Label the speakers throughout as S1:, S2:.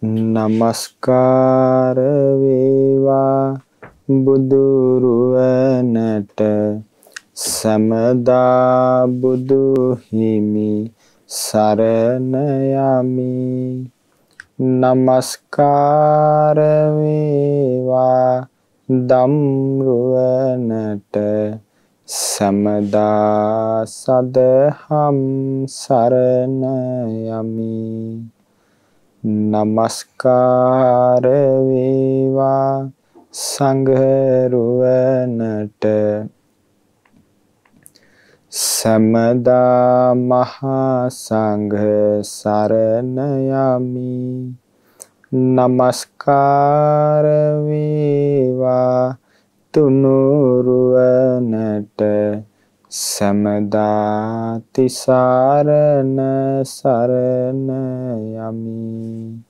S1: නමස්කාර වේවා බුදුරුවනට සමදා බුදු හිමි සරණ යමි. නමස්කාර වේවා ධම්රුවනට සමදා සදහම් සරණ යමි. නමස්කාර වේවා සංඝරුවනට සමදා මහා සංඝ සරණ යමි. නමස්කාර වේවා තුනුරුවනට සමදා තිසරණ සරණ යමි.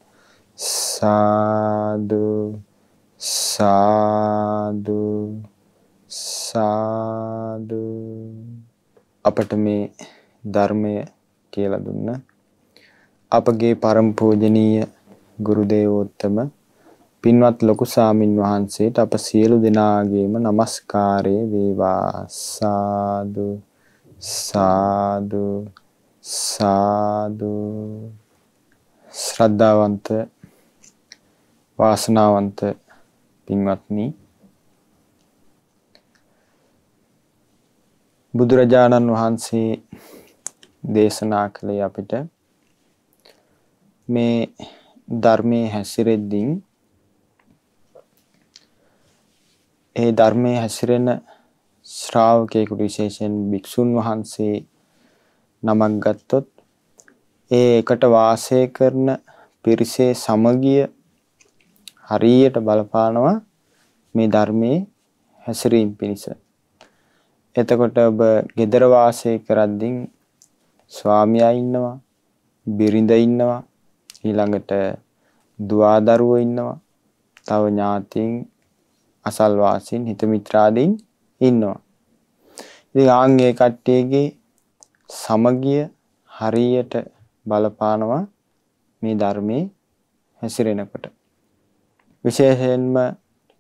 S1: සාදු සාදු සාදු. අපට මේ ධර්මය කියලා දුන්න අපගේ පරම පූජනීය ගුරු දේවෝත්තම පින්වත් ලොකු සාමින් වහන්සේට අප සියලු දෙනාගේම নমස්කාරය වේවා. සාදු සාදු සාදු. ශ්‍රද්ධාවන්ත වාසනාවන්ත පින්වත්නි, බුදුරජාණන් වහන්සේ දේශනා කළේ අපිට මේ ධර්මයේ හැසිරෙද්දී ඒ ධර්මයේ හැසිරෙන ශ්‍රාවකයෙකුට, විශේෂයෙන් භික්ෂුන් වහන්සේ නමක් ගත්තොත් ඒ එකට වාසය කරන පිරිසේ සමගිය හරියට බලපානවා මේ ධර්මයේ හැසිරීම පිණිස. එතකොට ඔබ ගෙදර වාසය කරද්දී ස්වාමියා ඉන්නවා, බිරිඳ ඉන්නවා, ඊළඟට දුවා දරුවෝ ඉන්නවා, තව ඥාතීන් අසල්වාසීන් හිත මිත්‍රාදීන් ඉන්නවා. ඉතින් ආන්ගේ කට්ටියගේ සමගිය හරියට බලපානවා මේ ධර්මයේ හැසිරෙනකොට. විශේෂයෙන්ම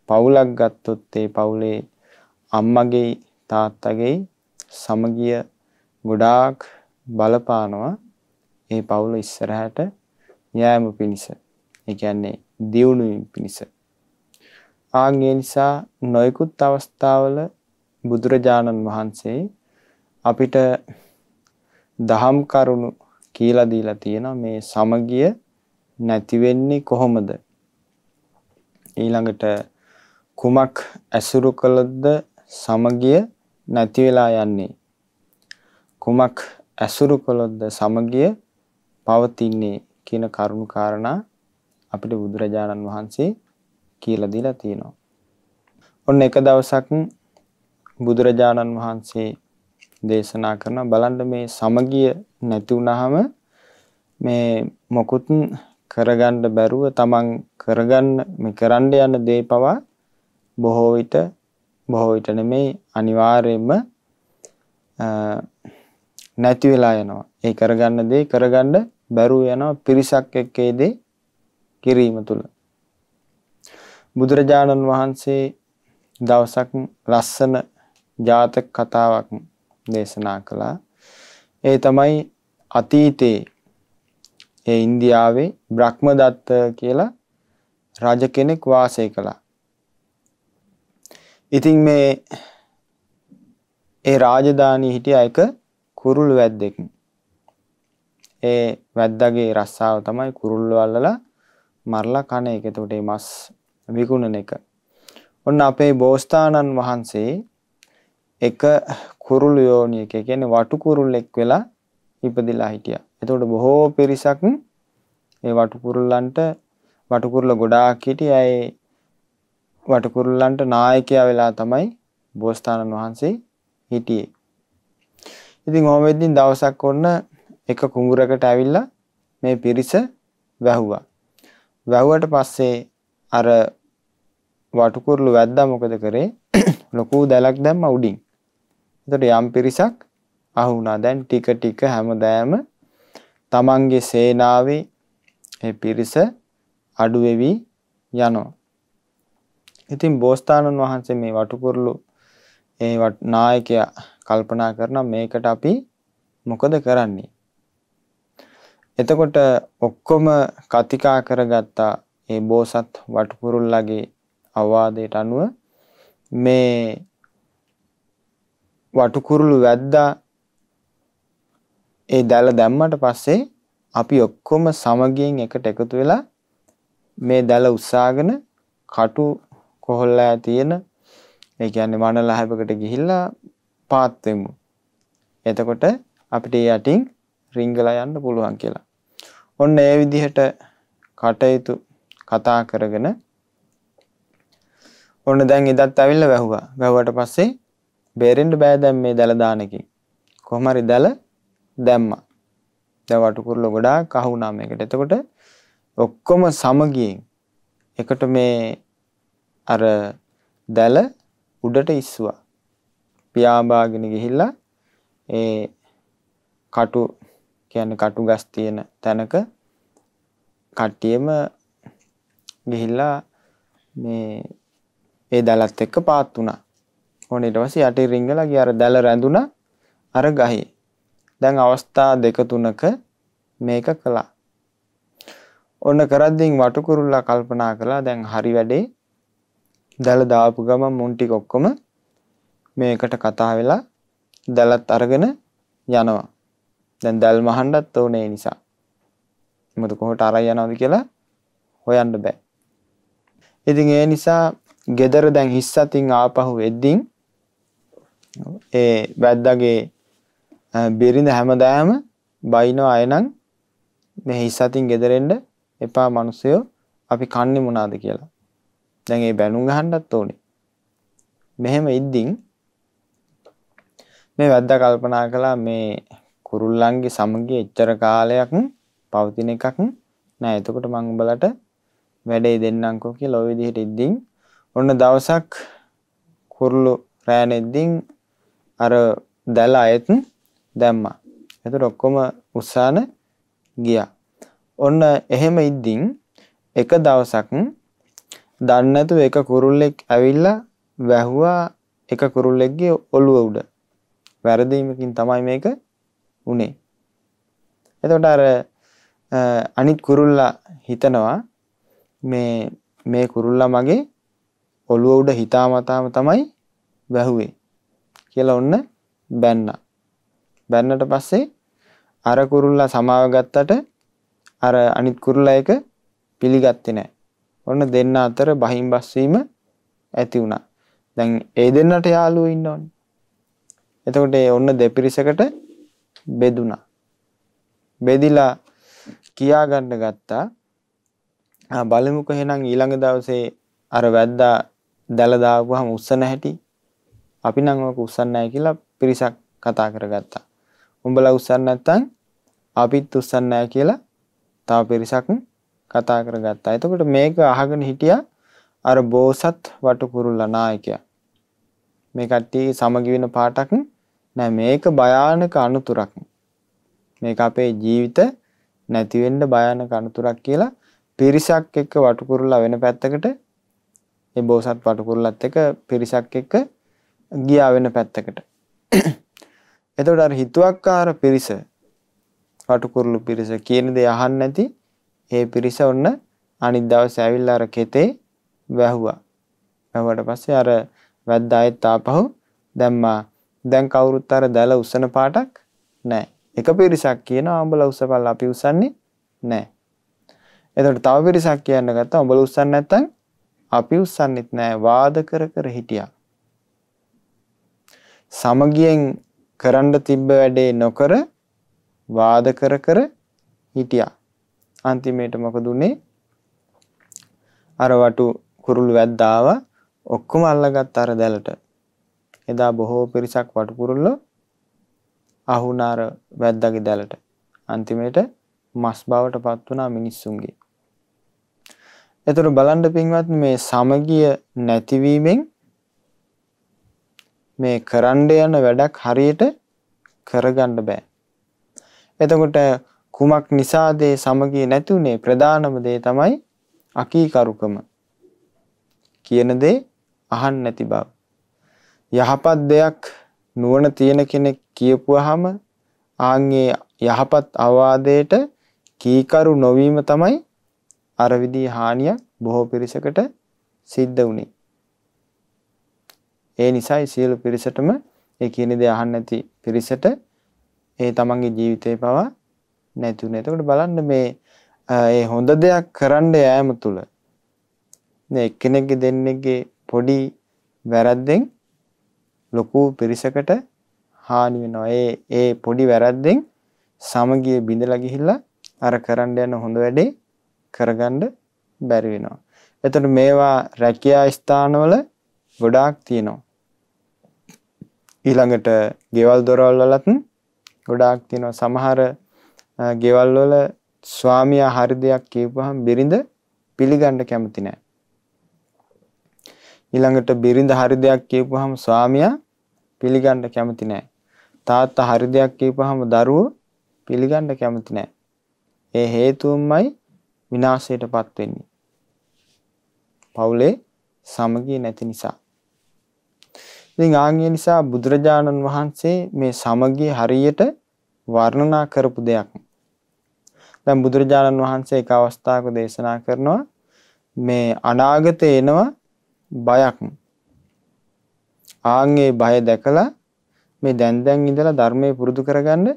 S1: පවුලක් ගත්තොත් ඒ පවුලේ අම්මගේ තාත්තගේ සමගිය ගොඩාක් බලපානවා ඒ පවුල ඉස්සරහට යෑම පිණිස. ඒ කියන්නේ දියුණු වීම පිණිස. ආන්ගේ නිසා නොයෙකුත් අවස්ථාවල බුදුරජාණන් වහන්සේ අපිට දහම් කරුණු කියලා දීලා තියෙනවා මේ සමගිය නැති වෙන්නේ කොහොමද? ඊළඟට කුමක් ඇසුරු කළොත්ද සමගිය නැති වෙලා යන්නේ? කුමක් ඇසුරු කළොත්ද සමගිය පවතින්නේ කියන කරුණු කාරණා අපිට බුදුරජාණන් වහන්සේ කියලා දීලා තියෙනවා. ඔන්න එක දවසක් බුදුරජාණන් වහන්සේ දේශනා කරන බලන්න මේ සමගිය නැති වුනහම මේ මොකුත් කරගන්න බැරුව තමන් කරන්න යන දේ පවා බොහෝ විට නෙමෙයි අනිවාර්යයෙන්ම නැති වෙලා යනවා. ඒ කරගන්න දේ කරගන්න බැරුව යනවා පිරිසක් එක්ක ඒ දේ කිරීම තුල. බුදුරජාණන් වහන්සේ දවසක් ලස්සන ජාතක කතාවක් දේශනා කළා. ඒ තමයි අතීතයේ ඒ ඉන්දියාවේ බ්‍රහ්මදත්ත කියලා රජ කෙනෙක් වාසය කළා. ඉතින් මේ ඒ රාජධානියේ හිටිය එක කුරුළු වැද්දෙක්. ඒ වැද්දාගේ රස්සාව තමයි කුරුල්ලෝ අල්ලලා මරලා කන එක. එතකොට මේ මස් විකුණන එක. ඔන්න අපේ බෝසතාණන් වහන්සේ එක කුරුළු යෝනියක, කියන්නේ වටු කුරුල්ලෙක් වෙලා ඉපදිලා හිටියා. එතකොට බොහෝ පිරිසක් ඒ වටු කුරුල්ල ගොඩාක් හිටියා. ඒ වටු කුරුල්ලන්ට නායකයා වෙලා තමයි බෝසතාණන් වහන්සේ හිටියේ. ඉතින් ඔහොම වෙද්දී දවසක් ඔන්න එක කුඹුරකට ඇවිල්ලා මේ පිරිස වැහුවා. වැහුවට පස්සේ අර වටුකුරුළු වැද්දා මොකද කරේ? ලොකු දැලක් දැම්ම උඩින්. එතකොට යම් පිරිසක් අහු වුණා. දැන් ටික ටික හැමදාම තමන්ගේ සේනාවේ ඒ පිරිස අඩු වෙවි යනවා. ඉතින් බෝසතාණන් වහන්සේ මේ වටුකුරුළු නායකයා කල්පනා කරන මේකට අපි මොකද කරන්නේ? එතකොට ඔක්කොම කතිකා කරගත්තා ඒ බෝසත් වටුකුරුල්ලාගේ අවවාදයට අනුව මේ වටුකුරුළු වැද්දා ඒ දැල දැම්මට පස්සේ අපි ඔක්කොම සමගියෙන් එකට එකතු වෙලා මේ දැල උස්සාගෙන කටු කොහොල්ලා තියෙන ඒ කියන්නේ වනලහබකට ගිහිල්ලා පාත් වෙමු. එතකොට අපිට යටින් රිංගලා යන්න පුළුවන් කියලා. ඔන්න ඒ විදිහට කටයුතු කතා කරගෙන ඔන්න දැන් ඉදත් ඇවිල්ලා වැහුවා. වැහුවට පස්සේ බේරෙන්න බෑ දැන් මේ දැල දාන එකකින්. කොහොම හරි දැල දැම්මා. දැන් වටුකුරුල්ල ගොඩාක් අහු වුණා මේකට. එතකොට ඔක්කොම සමගියෙන් එකට මේ අර දැල උඩට ඉස්සුවා. පියාඹාගෙන ගිහිල්ලා ඒ කටු කියන්නේ කටු ගස් තියෙන තැනක කට්ටියම ගිහිල්ලා මේ ඒ දැලත් එක්ක පාත් වුණා. ඕන ඊට පස්සේ යටි රිංගලා ගිය අර දැල රැඳුණා අර ගහේ. දැන් අවස්ථා දෙක තුනක මේක කළා. ඔන්න කරද්දී වටුකුරුල්ලා කල්පනා කළා දැන් හරි වැඩේ. දැල දාපු ගමන් මුන් ටික ඔක්කොම මේකට කතා වෙලා දැලත් අරගෙන යනවා. දැන් දැල් මහන්නත් ඕනේ නිසා. මොකද කොහොට අරයි යනවද කියලා හොයන්න බෑ. ඉතින් ඒ නිසා ගෙදර දැන් හිස්සතින් ආපහු එද්දින් ඒ වැද්දාගේ බිරිඳ හැමදාම බයිනෝ අයනම් මේ හිස්සතින් ගෙදර එන්න එපා මිනිස්සයෝ අපි කන්නේ මොනවාද කියලා. දැන් ඒ බැනුම් අහන්නත් ඕනේ. මෙහෙම ඉද්දින් මේ වැද්දා කල්පනා කළා මේ කුරුල්ලන්ගේ සමගිය එච්චර කාලයක් පවතින එකක් නෑ. එතකොට මම උඹලට වැඩේ දෙන්නම්කෝ කියලා ওই විදිහට ඉද්දින් ඔන්න දවසක් කුරුළු රෑනෙද්දින් අර දැල අයත් දැම්මා. එතකොට ඔක්කොම උස්සාන ගියා. ඔන්න එහෙම ඉද්දින් එක දවසක් දන්නේ නැතුව එක කුරුල්ලෙක් ඇවිල්ලා වැහුවා එක කුරුල්ලෙක්ගේ ඔළුව උඩ. වැරදීමකින් තමයි මේක උනේ. එතකොට අර අනිත් කුරුල්ලා හිතනවා මේ කුරුල්ලා මගේ ඔළුව උඩ හිතාමතාම තමයි වැහුවේ කියලා ඔන්න බැන්නා. බැන්නට පස්සේ අර කුරුල්ලා සමාව ගත්තට අර අනිත් කුරුල්ලා එක පිළිගත්තේ නැහැ. ඔන්න දෙන්න අතර බහින් බස් වීම ඇති වුණා. දැන් ඒ දෙන්නට යාළුවෝ ඉන්නවනේ. එතකොට ඔන්න දෙපිරිසකට බෙදුණා. බෙදිලා කියා ගන්න ගත්තා. බලමුකෝ එහෙනම් ඊළඟ දවසේ අර වැද්දා දැල දාපුවාම උස්සන හැටි. අපි නම් ඔක උස්සන්නේ නැහැ කියලා පිරිසක් කතා කරගත්තා. උඹලා උස්සන්නේ නැත්නම් අපිත් උස්සන්නේ නැහැ කියලා තව පිරිසක් කතා කරගත්තා. එතකොට මේක අහගෙන හිටියා අර බෝසත් වටුකුරුල්ලා නායකයා. මේ කට්ටිය සමගි වෙන පාටක් නෑ. මේක භයානක අනුතුරක්. මේක අපේ ජීවිත නැති වෙන්න භයානක අනුතුරක් කියලා පිරිසක් එක්ක වටුකුරුල්ලා වෙන පැත්තකට ඒ බෝසත් වටුකුරුල්ලත් එක්ක පිරිසක් එක්ක ගියා වෙන පැත්තකට. එතකොට අර හිතුවක්කාර පිරිස වටුකුරුළු පිරිස කියන දේ අහන්න නැති ඒ පිරිස ඔන්න අනිත් දවසේ ඇවිල්ලා අර කෙතේ වැහුවා. වැහුවට පස්සේ අර වැද්දා ආයෙත් ආපහු දැම්මා. දැන් කවුරුත් අර දැල උස්සන පාටක් නැහැ. එක පිරිසක් කියනවා උඹලා උස්සපල්ලා අපි උස්සන්නේ නැහැ. එතකොට තව පිරිසක් කියන්න ගත්තා උඹලා උස්සන්නේ නැත්තම් අපි උස්සන්නෙත් නැහැ. වාද කර කර හිටියා. සමගියෙන් කරන්න තිබ්බ වැඩේ නොකර වාද කර කර හිටියා. අන්තිමේට මොකද උනේ? අර වටු කුරුළු වැද්දාව ඔක්කොම අල්ලගත්ත අර දැලට. එදා බොහෝ පිරිසක් වටු කුරුල්ලෝ අහුනාර වැද්දාගේ දැලට. අන්තිමේට මස් බවට පත් වුණා මිනිස්සුන්ගේ. ඒතර බලන්න පින්වත් මේ සමගිය නැතිවීමෙන් මේ කරන්න යන වැඩක් හරියට කරගන්න බෑ. එතකොට කුමක් නිසාද සමගිය නැතුනේ? ප්‍රධානම දේ තමයි අකීකරුකම කියන දේ අහන්න නැති බව. යහපත් දෙයක් නුවණ තියෙන කෙනෙක් කියපුවාම ආන්ගේ යහපත් අවවාදයට කීකරු නොවීම තමයි අර විදිහේ හානියක් බොහෝ පිරිසකට සිද්ධ වුනේ. ඒ නිසායි සියලු පිරිසටම ඒ කියන දේ අහන්න නැති පිරිසට ඒ තමන්ගේ ජීවිතේ පවා නැතුනේ. එතකොට බලන්න මේ ඒ හොඳ දෙයක් කරන්න යෑම තුල මේ එක්කෙනෙක්ගේ දෙන්නෙක්ගේ පොඩි වැරද්දෙන් ලොකු පිරිසකට හානි වෙනවා. ඒ පොඩි වැරද්දෙන් සමගිය බිඳලා ගිහිල්ලා අර කරන්න යන හොඳ වැඩේ කරගන්න බැරි වෙනවා. එතකොට මේවා රැකියා ස්ථානවල ගොඩාක් තියෙනවා. ඊළඟට ගෙවල් දොරවල් වලත් ගොඩාක් තියෙනවා. සමහර ගෙවල් වල ස්වාමියා හරි දෙයක් කියපුවාම බිරිඳ පිළිගන්න කැමති නැහැ. ඊළඟට බිරිඳ හරි දෙයක් කියපුවාම ස්වාමියා පිළිගන්න කැමති නැහැ. තාත්තා හරි දෙයක් කියපුවාම දරුවෝ පිළිගන්න කැමති නැහැ. ඒ හේතුවමයි විනාශයටපත් වෙන්නේ. පවුලේ සමගිය නැති නිසා. ඉතින් ආන්ගේ නිසා බුදුරජාණන් වහන්සේ මේ සමගිය හරියට වර්ණනා කරපු දෙයක්. දැන් බුදුරජාණන් වහන්සේ එක අවස්ථාවක දේශනා කරනවා මේ අනාගතේ එනවා බයක්. ආන්ගේ බය දැකලා මේ දැන් ඉඳලා ධර්මයේ පුරුදු කරගන්න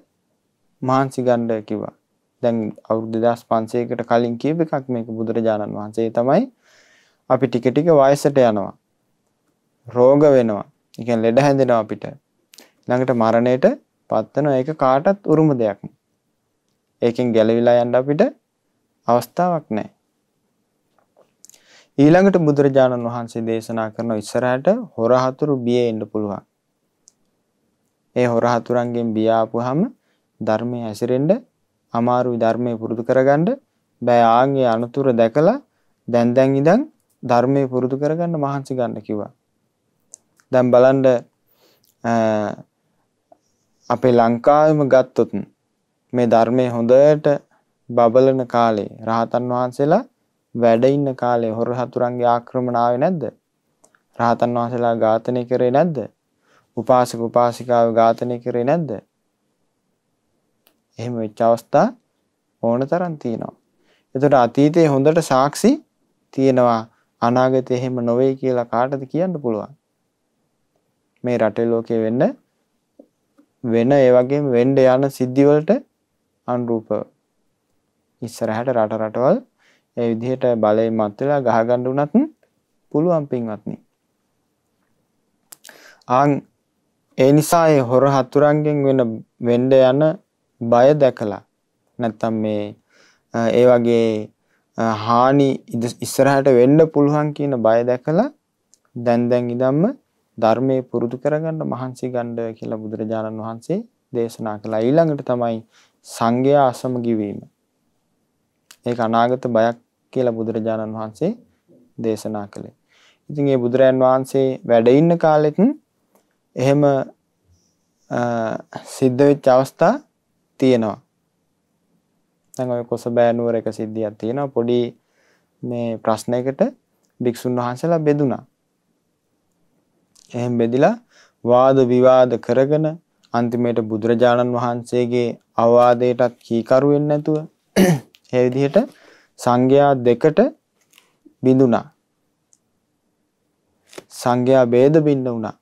S1: මහන්සි ගන්න කිව්වා. දැන් අවුරුදු 2500කට කලින් කියප එකක් මේක බුදුරජාණන් වහන්සේ තමයි අපි ටික ටික වයසට යනවා. රෝග වෙනවා. ඒ කියන්නේ ලෙඩ හැදෙනවා අපිට. ළඟට මරණයට පත් වෙනවා. ඒක කාටවත් උරුම දෙයක්. ඒකෙන් ගැලවිලා යන්න අපිට අවස්ථාවක් නැහැ. ඊළඟට බුදුරජාණන් වහන්සේ දේශනා කරන ඉස්සරහට හොරහතුරු බියේ එන්න පුළුවන්. ඒ හොරහතුරන්ගෙන් බිය ආපුවාම ධර්මයේ හැසිරෙන්න අමාරුයි. ධර්මයේ පුරුදු කරගන්න බෑ. ආන්ගේ අනුතුරු දැකලා දැන් ඉඳන් ධර්මයේ පුරුදු කරගන්න මහන්සි ගන්න කිව්වා. දැන් බලන්න අපේ ලංකාවෙම ගත්තොත් මේ ධර්මයේ හොඳට බබලන කාලේ රහතන් වහන්සේලා වැඩ ඉන්න කාලේ හොර හතුරන්ගේ ආක්‍රමණ ආවේ නැද්ද? රහතන් වහන්සේලා ඝාතනය කරේ නැද්ද? උපාසක උපාසිකාව ඝාතනය කරේ නැද්ද? එහෙම වෙච්ච අවස්ථා ඕන තරම් තියෙනවා. ඒතකොට අතීතයේ හොඳට සාක්ෂි තියෙනවා. අනාගතේ එහෙම නොවේ කියලා කාටද කියන්න පුළුවන්? මේ රටේ ලෝකේ වෙන ඒ වගේම වෙන්න යන සිද්ධි වලට අනුරූපව ඉස්සරහට රටවල් ඒ විදිහට බලයෙන් මත් වෙලා ගහ ගන්න උනත් පුළුවන් පින්වත්නි. ඒ නිසා ඒ හොර හතුරන්ගෙන් වෙන්න යන බය දැකලා නැත්තම් මේ ඒ වගේ හානි ඉස්සරහට වෙන්න පුළුවන් කියන බය දැකලා දැන් ඉඳන්ම ධර්මයේ පුරුදු කරගන්න මහන්සි ගන්න කියලා බුදුරජාණන් වහන්සේ දේශනා කළා. ඊළඟට තමයි සංඝයා අසමගි වීම. ඒක අනාගත බයක් කියලා බුදුරජාණන් වහන්සේ දේශනා කළේ. ඉතින් මේ බුදුරයන් වහන්සේ වැඩ ඉන්න කාලෙත් එහෙම සිද්ධ වෙච්ච අවස්ථා තියෙනවා. දැන් ඔය කොසබෑ නුවර එක සිද්ධියක් තියෙනවා. පොඩි මේ ප්‍රශ්නයකට භික්ෂුන් වහන්සේලා බෙදුනා. එහෙම බෙදිලා වාද විවාද කරගෙන අන්තිමේට බුදුරජාණන් වහන්සේගේ අවවාදයටත් කීකරු වෙන්නේ නැතුව ඒ විදිහට සංඝයා දෙකට බිඳුණා. සංඝයා ભેද බින්න වුණා.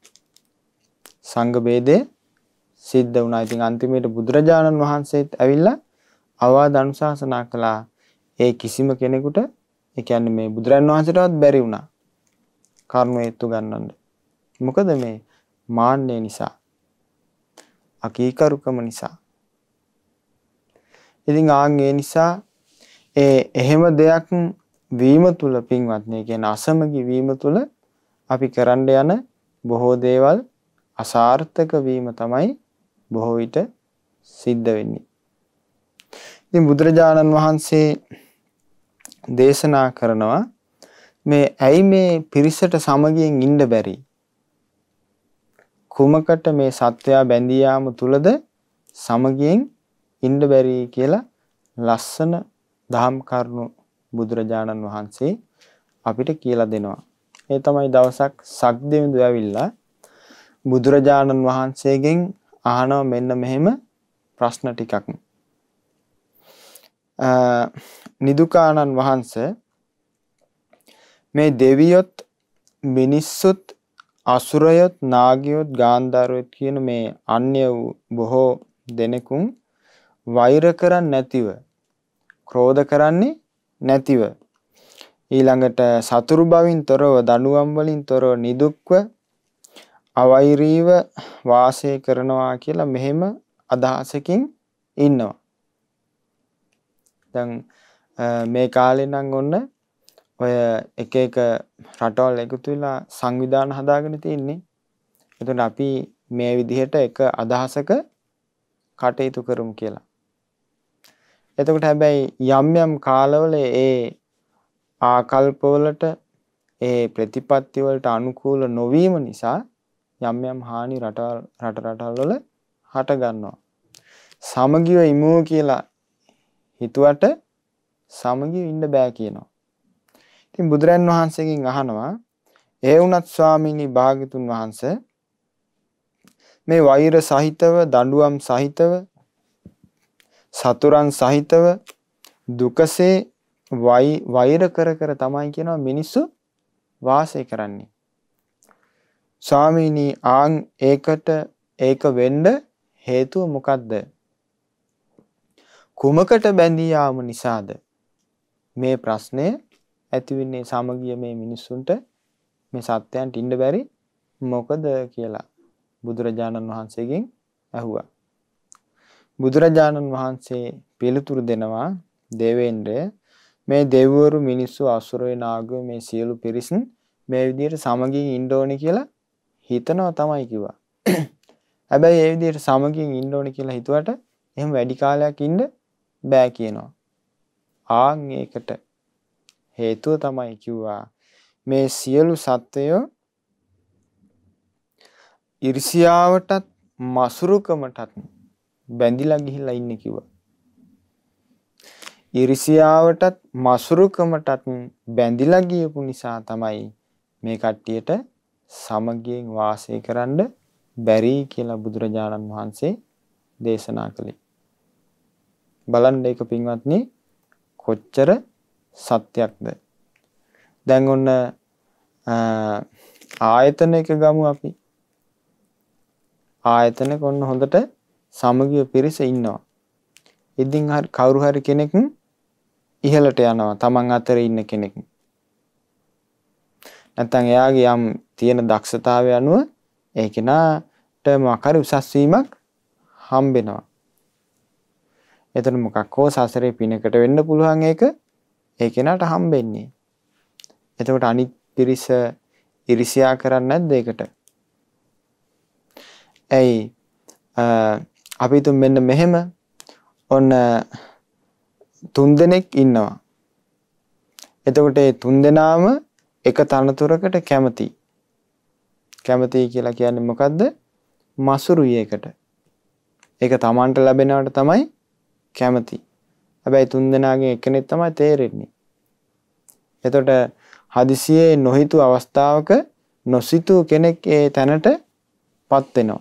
S1: සංඝ ભેදේ සිද්ධ වුණා. ඉතින් අන්තිමේට බුදුරජාණන් වහන්සේත් ඇවිල්ලා අවවාද අනුශාසනා කළා. ඒ කිසිම කෙනෙකුට ඒ කියන්නේ මේ බුදුරජාණන් වහන්සේටවත් බැරි වුණා. කර්ම හේතු ගන්නන්න. මොකද මේ මාන්නය නිසා, අකීකරුකම නිසා. ඉතින් ඒ නිසා එහෙම දෙයක් වීම තුල පින්වත්නි කියන අසමගි වීම තුල අපි කරන්න යන බොහෝ දේවල් අසාර්ථක වීම තමයි බොහෝ විට සිද්ධ වෙන්නේ. ඉතින් බුදුරජාණන් වහන්සේ දේශනා කරනවා මේ ඇයි මේ පිරිසට සමගියෙන් ඉන්න බැරි? කුමකට මේ සත්වයා බැඳී යාම තුලද සමගියෙන් ඉන්න බැරි කියලා ලස්සන දහම් කරුණු බුදුරජාණන් වහන්සේ අපිට කියලා දෙනවා. ඒ තමයි දවසක් සක්දෙවිඳු ඇවිල්ලා බුදුරජාණන් වහන්සේගෙන් අහනවා මෙන්න මෙහෙම ප්‍රශ්න ටිකක්. නිදුකානන් වහන්සේ මේ දෙවියොත් මිනිස්සුත් අසුරයොත් නාගයොත් ගාන්ධාරයොත් කියන මේ අන්‍ය වූ බොහෝ දෙනෙකුන් වෛර කරන්නේ නැතිව ක්‍රෝධ කරන්නේ නැතිව ඊළඟට සතුරු බවින් තොරව දඬුවම් වලින් තොරව නිදුක්ව අවෛරීව වාසය කරනවා කියලා මෙහෙම අදහසකින් ඉන්නවා. දැන් මේ කාලේ නම් ඔන්න ඔය එක එක රටවල් එකතු වෙලා සංවිධාන හදාගෙන තින්නේ. එතකොට අපි මේ විදිහට එක අදහසක කටයුතු කරමු කියලා. එතකොට හැබැයි යම් යම් කාලවල ඒ ආකල්පවලට ඒ ප්‍රතිපත්ති වලට අනුකූල නොවීම නිසා යම් යම් හානි රටවල් වල හට ගන්නවා. සමගිව ඉමු කියලා හිතුවට සමගිව ඉන්න බෑ කියනවා. ඉතින් බුදුරන් වහන්සේගෙන් අහනවා ඒ වුණත් ස්වාමීනි භාග්‍යතුන් වහන්සේ මේ වෛර සහිතව දඬුවම් සහිතව සතුරන් සහිතව දුකසේ වෛර කර කර තමයි කියනවා මිනිස්සු වාසය කරන්නේ. ස්වාමීනි ආන් ඒක වෙන්න හේතුව මොකද්ද? කුමකට බැඳී යාම නිසාද මේ ප්‍රශ්නය ඇති වෙන්නේ? සමගිය මේ මිනිස්සුන්ට මේ සත්‍යයන්ට ඉන්න බැරි මොකද කියලා බුදුරජාණන් වහන්සේගෙන් අහුවා. බුදුරජාණන් වහන්සේ පිළිතුරු දෙනවා දේවේන්ද්‍රය මේ දෙවිවරු මිනිස්සු අසුරේ නාගයෝ මේ සියලු පිරිස් මේ විදිහට සමගියෙන් ඉන්න ඕනේ කියලා හිතනවා තමයි කිව්වා. හැබැයි ඒ විදිහට සමගියෙන් ඉන්න ඕනේ කියලා හිතුවට එහෙම වැඩි කාලයක් ඉන්න බෑ කියනවා. ආන් ඒකට හේතුව තමයි කිව්වා මේ සියලු සත්වයෝ ඉරිසියාවටත් මසුරුකමටත් බැඳිලා ගිහිල්ලා ඉන්නේ කිව්වා. ඉරිසියාවටත් මසුරුකමටත් බැඳිලා ගියපු නිසා තමයි මේ කට්ටියට සමගියෙන් වාසය කරන්න බැරි කියලා බුදුරජාණන් වහන්සේ දේශනා කළේ. බලන්න ඒක පින්වත්නි කොච්චර සත්‍යයක්ද. දැන් ඔන්න ආයතනයක ගමු අපි. ආයතනයක ඔන්න හොඳට සමගිය පිරිස ඉන්නවා. ඉතින් කවුරු හරි කෙනෙක් ඉහළට යනවා තමන් අතරේ ඉන්න කෙනෙක්. නැත්නම් එයාගේ යම් තියෙන දක්ෂතාවය අනුව ඒ කෙනාට මොකක් හරි උසස් වීමක් හම්බෙනවා. එතන මොකක් හෝ සසරේ පිනකට වෙන්න පුළුවන් ඒක ඒ කෙනාට හම්බෙන්නේ. එතකොට අනිත් පිරිස ඉරිසියා කරන්නේ නැද්ද ඒකට? ඇයි අපි තුන් මෙන්න මෙහෙම ඔන්න 3 දෙනෙක් ඉන්නවා. එතකොට ඒ 3 දෙනාම එක තනතුරකට කැමති. කැමති කියලා කියන්නේ මොකද්ද? මසුරුයි ඒකට. ඒක Tamanට ලැබෙනවට තමයි කැමති. හැබැයි 3 දෙනාගෙන් එක්කෙනෙක් තමයි තේරෙන්නේ. එතකොට හදිසියේ නොහිතු අවස්ථාවක නොසිතූ කෙනෙක් ඒ තැනටපත් වෙනවා.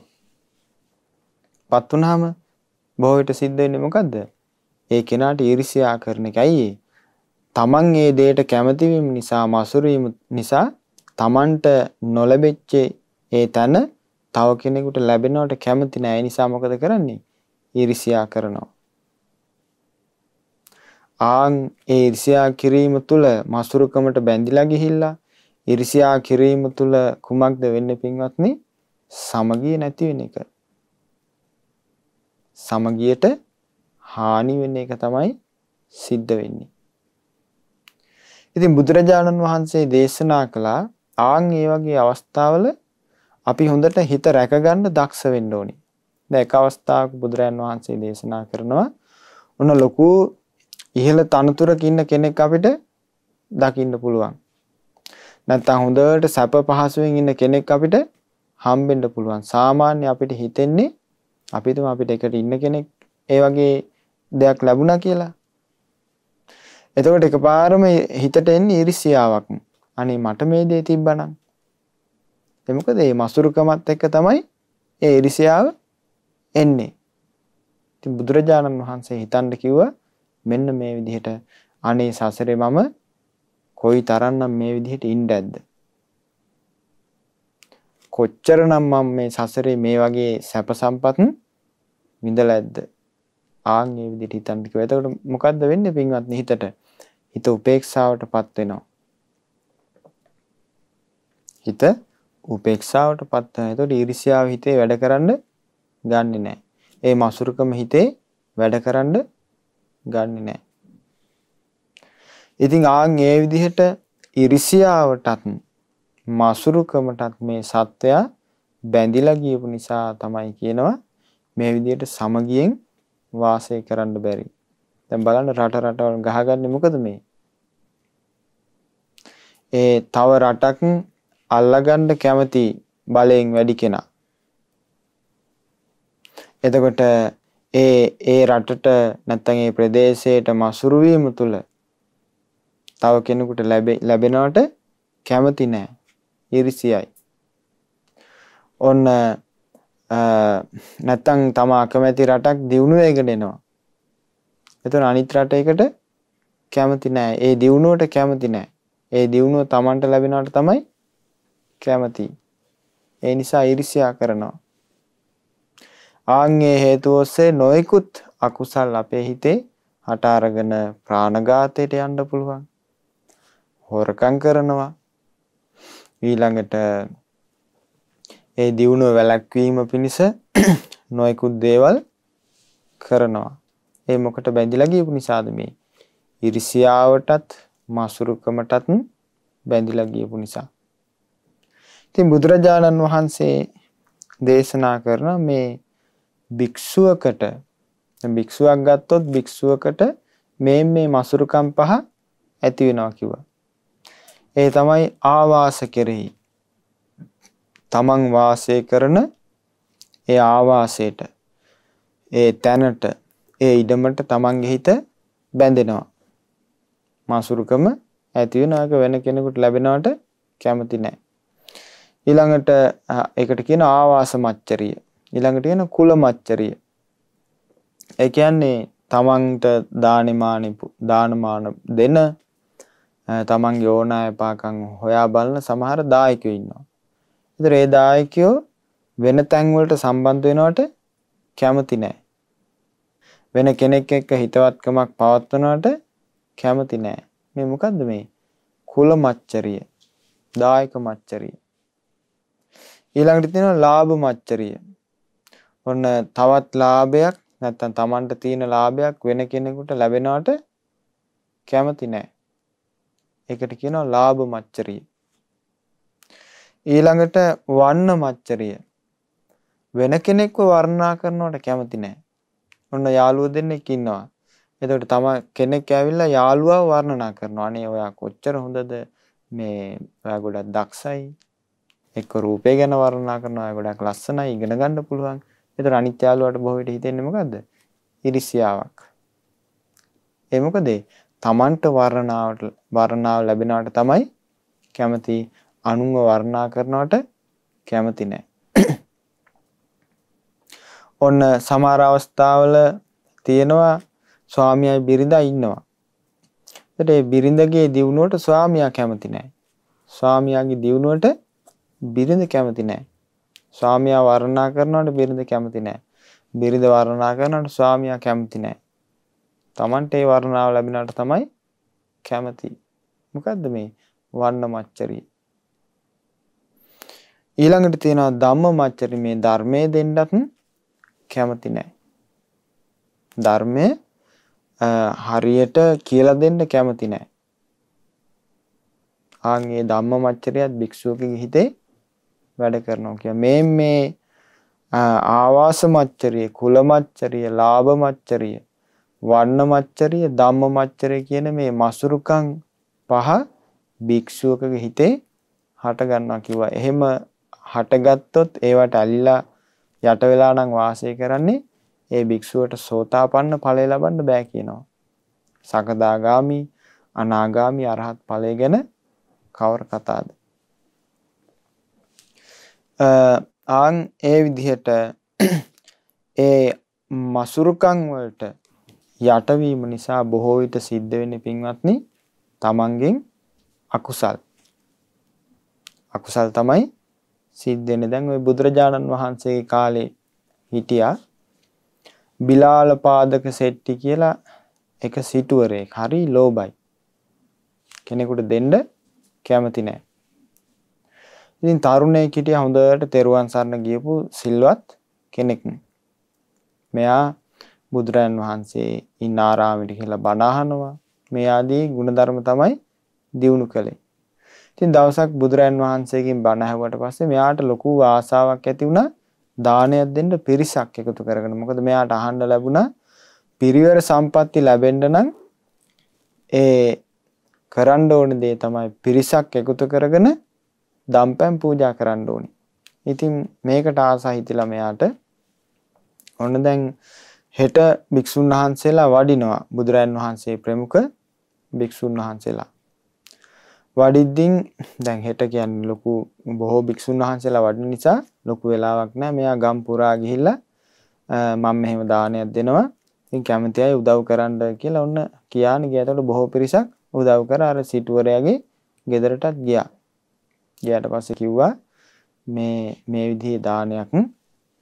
S1: පත් වුනහම බොහෝ විට සිද්ධ වෙන්නේ මොකද්ද? ඒ කෙනාට ඊර්ෂ්‍යා කරන එකයි. තමන් ඒ දෙයට කැමති වීම නිසා මසුරු වීම නිසා තමන්ට නොලැබෙච්ච ඒ තැන තව කෙනෙකුට ලැබෙනවට කැමති නැහැ. ඒ නිසා මොකද කරන්නේ? ඊර්ෂ්‍යා කරනවා. ආන් ඒ ඊර්ෂ්‍යා කිරීම තුළ මසුරුකමට බැඳිලා ගිහිල්ලා ඊර්ෂ්‍යා කිරීම තුළ කුමක්ද වෙන්නේ පින්වත්නි? සමගිය නැති වෙන එක. සමගියට හානි වෙන එක තමයි සිද්ධ වෙන්නේ. ඉතින් බුදුරජාණන් වහන්සේ දේශනා කළා ආන් ඒ වගේ අවස්ථාවල අපි හොඳට හිත රැකගන්න දක්ෂ වෙන්න ඕනේ. දැන් එක අවස්ථාවක බුදුරජාණන් වහන්සේ දේශනා කරනවා ඔන්න ලොකු ඉහළ තනතුරක ඉන්න කෙනෙක් අපිට දකින්න පුළුවන්. නැත්නම් හොඳට සැප පහසුවෙන් ඉන්න කෙනෙක් අපිට හම්බෙන්න පුළුවන්. සාමාන්‍ය අපිට හිතෙන්නේ අපිට එකට ඉන්න කෙනෙක් ඒ වගේ දෙයක් ලැබුණා කියලා. එතකොට එකපාරම හිතට එන්නේ ඊර්ෂ්‍යාවක්. අනේ මට මේ දේ තිබ්බනම්. ඒ මොකද මේ මසුරුකමත් එක්ක තමයි ඒ ඊර්ෂ්‍යාව එන්නේ. ඉතින් බුදුරජාණන් වහන්සේ හිතන්න කිව්වා මෙන්න මේ විදිහට අනේ සසරේ මම කොයි තරම්නම් මේ විදිහට ඉන්න ඇද්ද? කොච්චරනම් මම මේ සසරේ මේ වගේ සැප සම්පත් විඳලා ඇද්ද? ආන් මේ විදිහට හිතන්න කිව්වා. එතකොට මොකද්ද වෙන්නේ පින්වත්නි හිතට? හිත උපේක්ෂාවටපත් වෙනවා. හිත උපේක්ෂාවටපත් වෙනවා. එතකොට ඊර්ෂ්‍යාව හිතේ වැඩ කරන්න ගන්නෙ නැහැ. ඒ මසුරුකම හිතේ වැඩ කරන්න ගන්නෙ නැහැ. ඉතින් ආන් මේ විදිහට ඊර්ෂ්‍යාවටත් මසුරුකමටත් මේ සත්වයා බැඳිලා ගියපු නිසා තමයි කියනවා මේ විදිහට සමගියෙන් වාසය කරන්න බැරි. දැන් බලන්න රටවල් ගහගන්නේ මොකද මේ? ඒ තව රටක් අල්ලගන්න කැමති බලයෙන් වැඩි කෙනා. එතකොට ඒ රටට නැත්නම් ඒ ප්‍රදේශයට මසුරු වීම තුල තව කෙනෙකුට ලැබෙනවට කැමති නැහැ. ඊර්ෂ්‍යයි. ඔන්න නැත්නම් තම අකමැති රටක් දියුණු වෙගෙන එනවා. එතන අනිත් රටයකට කැමති නැහැ. ඒ දියුණුවට කැමති නැහැ. ඒ දියුණුව Tamanට ලැබෙනවට තමයි කැමති. ඒ නිසා ඊර්ෂ්‍යා කරනවා. ආන්ගේ හේතු ඔස්සේ නොයෙකුත් අකුසල් අපේ හිතේ හට අරගෙන ප්‍රාණඝාතයට යන්න පුළුවන්. හොරකම් කරනවා. ඊළඟට ඒ දියුණුව වැළැක්වීම පිණිස නොයෙකුත් දේවල් කරනවා. ඒ මොකට බැඳිලා ගියපු නිසාද මේ? ඊර්ෂ්‍යාවටත් මසුරුකමටත් බැඳිලා ගියපු නිසා. ඉතින් බුදුරජාණන් වහන්සේ දේශනා කරන මේ භික්ෂුවකට භික්ෂුවක් ගත්තොත් භික්ෂුවකට මේ මසුරුකම් පහ ඇති වෙනවා කිව්වා. ඒ තමයි ආවාස කෙරෙහි. තමන් වාසය කරන ඒ ආවාසයට, ඒ තැනට, ඒ ඉඩමට තමන්ගේ හිත බැඳෙනවා. මසුරුකම ඇති වෙනවා. වෙන කෙනෙකුට ලැබෙනවට කැමති නැහැ. ඊළඟට ඒකට කියන ආවාස මච්චරිය. ඊළඟට කියන කුල මච්චරිය. ඒ කියන්නේ තමන්ට දානමාන දෙන තමන්ගේ ඕනෑපාකම් හොයා බලන සමහර දායකයෝ ඉන්නවා. ඒතර ඒ දායකයෝ වෙන තැන් වලට සම්බන්ධ වෙනවට කැමති නැහැ. වෙන කෙනෙක් එක්ක හිතවත්කමක් පවත්වනවට කැමති නැහැ. මේ මොකද්ද මේ? කුල මච්චරිය, දායක මච්චරිය. ඊළඟට තියෙනවා ලාභ මච්චරිය. ඔන්න තවත් ලාභයක් නැත්නම් Tamanට තියෙන ලාභයක් වෙන කෙනෙකුට ලැබෙනවට කැමති නැහැ. ඒකට කියනවා ලාභ මච්චරිය. ඊළඟට වර්ණ මච්චරිය. වෙන කෙනෙක්ව වර්ණනා කරනවට කැමති නැහැ. ඔන්න යාළුවෝ දෙන්නෙක් ඉන්නවා. එතකොට කෙනෙක් ඇවිල්ලා යාළුවා වර්ණනා කරනවා. අනේ ඔයා කොච්චර හොඳද, මේ ඔයා ගොඩක් දක්ෂයි. එක්ක රූපේ ගැන වර්ණනා කරනවා. ඔයා ගොඩක් ලස්සනයි, ඉගෙන ගන්න පුළුවන්. ඒතර අනිත් යාළුවාට බොහෝ විට හිතෙන්නේ මොකද්ද? ඊර්ෂ්‍යාවක්. ඒ මොකද? Tamanට වර්ණාව ලැබෙනවට තමයි කැමති. අනුන්ව වර්ණනා කරනවට කැමති නැහැ. ඔන්න සමහර අවස්ථාවල තියෙනවා ස්වාමියායි බිරිඳා ඉන්නවා. ඒත් ඒ බිරිඳගේ දියුණුවට ස්වාමියා කැමති නැහැ. ස්වාමියාගේ දියුණුවට බිරිඳ කැමති නැහැ. ස්වාමියා වර්ණනා කරනවට බිරිඳ කැමති නැහැ. බිරිඳ වර්ණනා කරනවට ස්වාමියා කැමති නැහැ. Tamante ඒ වර්ණාව ලැබෙනවට තමයි කැමති. මොකද්ද මේ? වර්ණ මච්චරිය. ඊළඟට තියෙනවා ධම්ම මච්චරිය. මේ ධර්මයේ දෙන්නත් කැමති නැහැ. ධර්මයේ හරියට කියලා දෙන්න කැමති නැහැ. ආන්ගේ ධම්ම මච්චරියත් භික්ෂුවකගේ හිතේ වැඩ කරනවා කියන්නේ මේ ආවාස මච්චරිය, කුල මච්චරිය, ලාභ මච්චරිය, වර්ණ මච්චරිය, ධම්ම මච්චරිය කියන මේ මසුරුකම් පහ භික්ෂුවකගේ හිතේ හට ගන්නවා කිව්වා. එහෙම හටගත්තොත් ඒවට ඇලිලා යට වෙලා නම් වාසය කරන්නේ ඒ භික්ෂුවට සෝතාපන්න ඵලය ලබන්න බෑ කියනවා. සකදාගාමි, අනාගාමි අරහත් ඵලය ගැන කවර කතාද? ආන් ඒ විදිහට ඒ මසුරුකම් වලට යටවීම නිසා බොහෝ විට සිද්ධ වෙන්නේ පින්වත්නි තමන්ගෙන් අකුසල්. අකුසල් තමයි සිද්ධ වෙන්නේ. දැන් ওই බුදුරජාණන් වහන්සේගේ කාලේ හිටියා බිලාල පාදක සෙට්ටි කියලා එක සිටුවරයෙක්. හරි ලෝභයි. කෙනෙකුට දෙන්න කැමති නැහැ. ඉතින් තරුණයෙක් හිටියා හොඳට තෙරුවන් සරණ ගියපු සිල්වත් කෙනෙක්. මෙයා බුදුරන් වහන්සේ ඉන්න ආරාමෙට කියලා බණ අහනවා. මේ ආදී ගුණධර්ම තමයි දියුණු කළේ. ඉතින් දවසක් බුදුරන් වහන්සේගෙන් බණ ඇහුවට පස්සේ මෙයාට ලොකු ආසාවක් ඇති වුණා දානයක් දෙන්න පිරිසක් එකතු කරගෙන. මොකද මෙයාට අහන්න ලැබුණා පිරිවර සම්පatti ලැබෙන්න නම් ඒ කරන්න ඕන දේ තමයි පිරිසක් එකතු කරගෙන දම්පැන් පූජා කරන්න ඕනේ. ඉතින් මේකට ආසා හිතිලා මෙයාට ඔන්න දැන් හෙට භික්ෂුන් වහන්සේලා වඩිනවා. බුදුරන් වහන්සේ ප්‍රමුඛ භික්ෂුන් වහන්සේලා වඩිද්දින් දැන් හෙට කියන්නේ ලොකු බොහෝ භික්ෂුන් වහන්සේලා වඩින නිසා ලොකු වෙලාවක් නැහැ. මෙයා ගම් පුරා ගිහිල්ලා මම මෙහෙම දානයක් දෙනවා. ඉතින් කැමති අය උදව් කරන්න කියලා ඔන්න කියානේ ගියාට බොහෝ පිරිසක් උදව් කරා. අර සිටුවරයාගේ ගෙදරටත් ගියා. ගියාට පස්සේ කිව්වා මේ විදිහේ දානයක්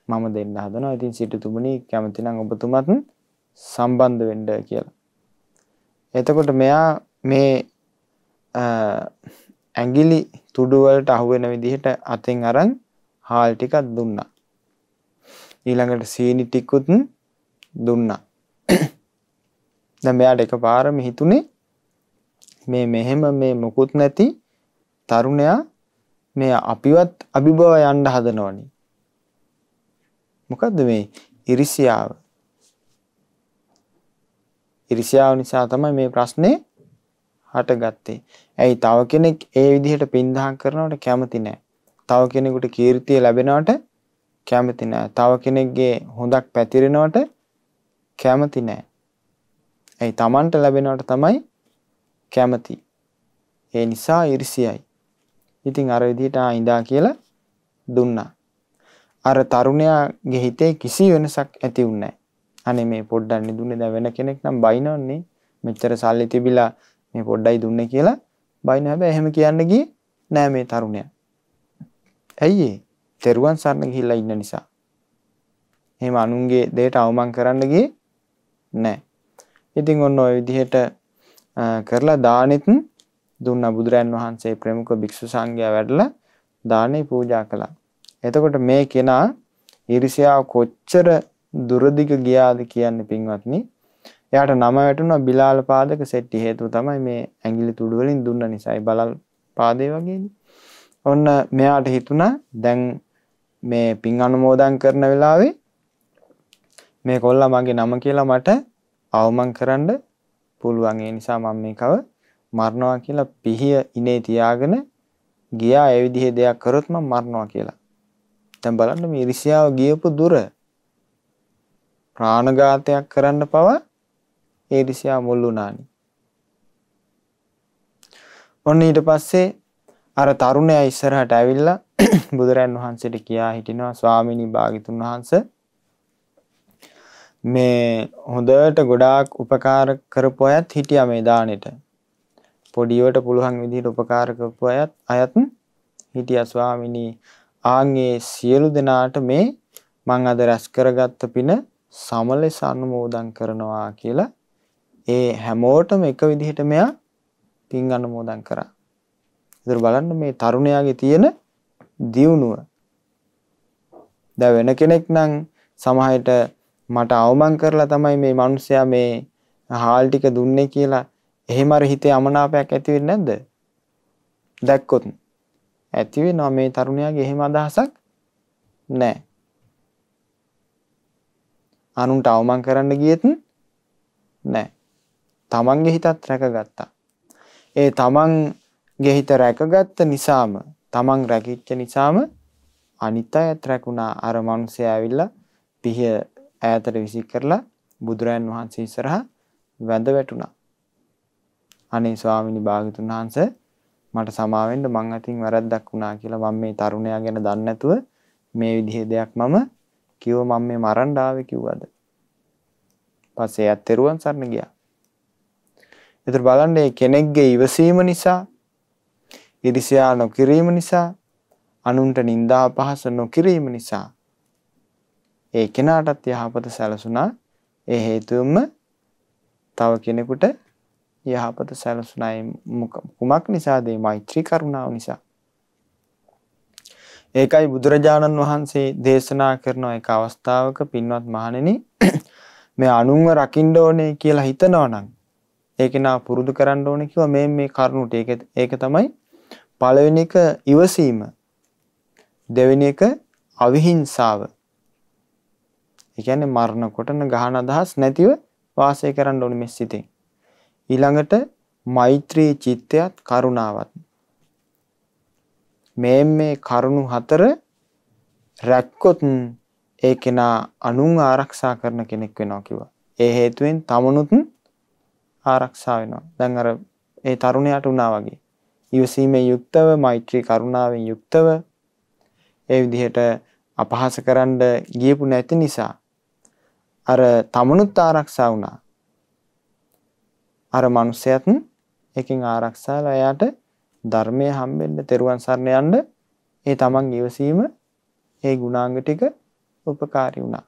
S1: මම දෙන්න හදනවා. ඉතින් සිටුතුමනි කැමති නම් ඔබතුමත් සම්බන්ධ වෙන්න කියලා. එතකොට මෙයා මේ ඇඟිලි තුඩු වලට අහු වෙන විදිහට අතෙන් අරන් හාල් ටිකක් දුන්නා. ඊළඟට සීනි ටිකුත් දුන්නා. දැන් මෙයාට එකපාරම හිතුනේ මෙහෙම මේ මොකුත් නැති තරුණයා මේ අපිවත් අභිභව යන්න හදනවනේ. මොකද්ද මේ ඉරිසියාව? ඉරිසියාව නිසා තමයි මේ ප්‍රශ්නේ හටගත්තේ. ඇයි තව කෙනෙක් ඒ විදිහට පින්දහම් කරනවට කැමති නැහැ. තව කෙනෙකුට කීර්තිය ලැබෙනවට කැමති නැහැ. තව කෙනෙක්ගේ හොඳක් පැතිරෙනවට කැමති නැහැ. ඇයි Tamanට ලැබෙනවට තමයි කැමති. ඒ නිසා ඉරිසියයි. ඉතින් අර විදිහට ඉඳා කියලා දුන්නා. අර තරුණයාගේ හිතේ කිසි වෙනසක් ඇති වුණේ නැහැ. අනේ මේ පොඩ්ඩක් දුන්නේ දැන් වෙන කෙනෙක් නම් බයිනවන්නේ. මෙච්චර සල්ලි තිබිලා මේ පොඩ්ඩයි දුන්නේ කියලා බයින. හැබැයි එහෙම කියන්න ගියේ නෑ මේ තරුණයා. ඇයි ඒ? තෙරුවන් සරණ ගිහිල්ලා ඉන්න නිසා. එහෙම අනුන්ගේ දෙයට අවමන් කරන්න ගියේ නෑ. ඉතින් ඔන්න ඔය විදිහට කරලා දානෙත් දුන්නා. බුදුරන් වහන්සේ ප්‍රමුඛ භික්ෂු සංඝයා වැඩලා දානේ පූජා කළා. එතකොට මේ කෙනා ඊර්ෂ්‍යාව කොච්චර දුරදිග ගියාද කියන්නේ පින්වත්නි. එයාට නම වැටුණා බිලාල පාදක සෙට්ටි. හේතුව තමයි මේ ඇඟිලි තුඩු වලින් දුන්න නිසායි. බලල් පාදේ වගේනේ. ඔන්න මෙයාට හිතුණා දැන් මේ පින් අනුමෝදන් කරන වෙලාවේ මේ කොල්ලා මගේ නම කියලා මට අවමන් කරන්න පුළුවන්. ඒ නිසා මම මේකව මරනවා කියලා පිහිය ඉනේ තියාගෙන ගියා. ඒ විදිහේ දෙයක් කරොත් මම මරනවා කියලා. දැන් බලන්න මේ ඊර්ෂ්‍යාව ගියපු දුර. ප්‍රාණඝාතයක් කරන්න පවා ඊර්ෂ්‍යාව මුල් වුණානි. ඔන්න ඊට පස්සේ අර තරුණයා ඉස්සරහට ඇවිල්ලා බුදුරන් වහන්සේට කියා හිටිනවා ස්වාමීනි භාග්‍යතුන් වහන්සේ මේ හොඳට ගොඩාක් උපකාර කරපු අයත් හිටියා මේ දානෙට. පොඩිවට පුළුවන් විදිහට උපකාර කරපු අයත් හිටියා ස්වාමීනි. ආන්ගේ සියලු දෙනාට මේ මං අද රැස් කරගත්ත පින සමලෙස අනුමෝදන් කරනවා කියලා ඒ හැමෝටම එක විදිහට මෙයා පින් අනුමෝදන් කරා. ඒතර බලන්න මේ තරුණයාගේ තියෙන දියුණුව. දැන් වෙන කෙනෙක් නම් සමහරට මට අවමන් කරලා තමයි මේ මිනිස්සයා මේ හාල් ටික දුන්නේ කියලා එහෙම අර හිතේ අමනාපයක් ඇති වෙන්නේ නැද්ද? දැක්කොත් ඇති වෙනවා. මේ තරුණයාගේ එහෙම අදහසක් නැහැ. අනුන්ට අවමන් කරන්න ගියෙත් නැහැ. තමන්ගේ හිතත් රැකගත්තා. ඒ තමන්ගේ හිත රැකගත්ත නිසාම තමන් රැකිච්ච නිසාම අනිත් අයත් රැකුණා. අර මිනිස්සයා ඇවිල්ලා පිහිය ඈතට විසි කරලා බුදුරයන් වහන්සේ ඉස්සරහා වැඳ වැටුණා. අනේ ස්වාමීනි භාග්‍යතුන් වහන්සේ මට සමා වෙන්න මං අතින් වැරද්දක් වුණා කියලා මම මේ තරුණයා ගැන දන්නේ නැතුව මේ විදිහේ දෙයක් මම කිව්ව මම මේ මරන්න ආවේ කිව්වද. පස්සේ එයත් තෙරුවන් සරණ ගියා. ඒතර බලන්න මේ කෙනෙක්ගේ ඉවසීම නිසා, ඉරිසියා නොකිරීම නිසා, අනුන්ට නිନ୍ଦා අපහාස නොකිරීම නිසා ඒ කෙනාටත් යහපත සැලසුණා. ඒ හේතුවම තව කෙනෙකුට යහපත සැලසුණා. කුමක් නිසාද? මෛත්‍රී කරුණාව නිසා. ඒකයි බුදුරජාණන් වහන්සේ දේශනා කරන එක අවස්ථාවක පින්වත් මහණෙනි මේ අනුන්ව රකින්න ඕනේ කියලා හිතනවා නම් ඒක නා පුරුදු කරන්න ඕනේ කිව්වා මේ කරුණුට. ඒක තමයි පළවෙනි එක ඉවසීම. දෙවෙනි එක අවිහිංසාව. ඒ කියන්නේ මරණ කොටන ගහන අදහස් නැතිව වාසය කරන්න ඕනේ මේ සිතෙන්. ඊළඟට මෛත්‍රී චිත්තයත් කරුණාවත්. මේ කරුණු හතර රැක්කොත් ඒ කෙනා අනුන් ආරක්ෂා කරන කෙනෙක් වෙනවා කිව්වා. ඒ හේතුවෙන් තමනුත් ආරක්ෂා වෙනවා. දැන් අර ඒ තරුණයාට වුණා වගේ. ඉවසීමේ යුක්තව, මෛත්‍රී කරුණාවෙන් යුක්තව ඒ විදිහට අපහාස කරන්න ගියපු නැති නිසා අර තමනුත් ආරක්ෂා වුණා. අර මනුස්සයත් එකකින් ආරක්ෂාලා එයාට ධර්මය හම්බෙන්න, තෙරුවන් සරණ යන්න ඒ තමන්ගේ ඉවසීම, ඒ ගුණාංග ටික උපකාරී වුණා.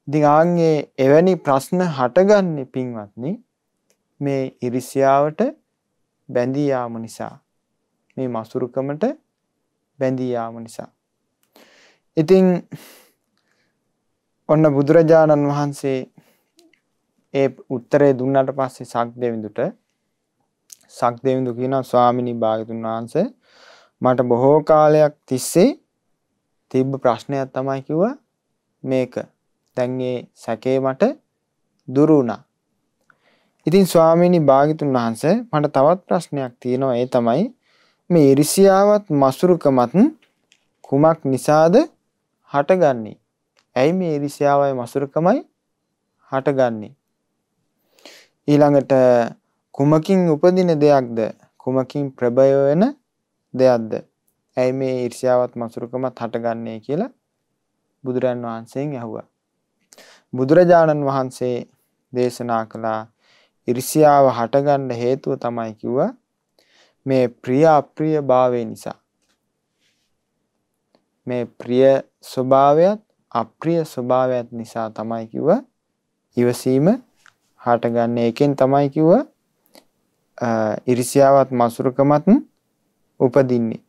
S1: ඉතින් ආන්ගේ එවැනි ප්‍රශ්න හටගන්නේ පින්වත්නි මේ ඉරිසියාවට බැඳී යාම නිසා, මේ මසුරුකමට බැඳී යාම නිසා. ඉතින් ඔන්න බුදුරජාණන් වහන්සේ ඒ උත්තරේ දුන්නාට පස්සේ සක්දෙවිඳු කියනවා ස්වාමිනී භාග්‍යතුන් වහන්සේ මට බොහෝ කාලයක් තිස්සේ තිබ්බ ප්‍රශ්නයක් තමයි කිව්වා මේක. දැන් මේ සැකේ මට දුරු වුණා. ඉතින් ස්වාමිනී භාග්‍යතුන් වහන්සේ මට තවත් ප්‍රශ්නයක් තියෙනවා. ඒ තමයි මේ ඉරිසියාවත් මසුරුකමත් කුමක් නිසාද හටගන්නේ? ඇයි මේ ඉරිසියාවයි මසුරුකමයි හටගන්නේ? ඊළඟට කුමකින් උපදින දෙයක්ද? කුමකින් ප්‍රබය වෙන දෙයක්ද? ඇයි මේ ඊර්ෂ්‍යාවත් මසුරුකමත් හටගන්නේ කියලා බුදුරන් වහන්සේගෙන් ඇහුවා. බුදුරජාණන් වහන්සේ දේශනා කළා ඊර්ෂ්‍යාව හටගන්න හේතුව තමයි කිව්වා මේ ප්‍රිය අප්‍රිය භාවය නිසා. මේ ප්‍රිය ස්වභාවයත් අප්‍රිය ස්වභාවයත් නිසා තමයි කිව්වා ඉවසීම හටගන්නේ. එකෙන් තමයි කිව්වා ඉරිසියාවත් මසුරුකමත් උපදින්නේ.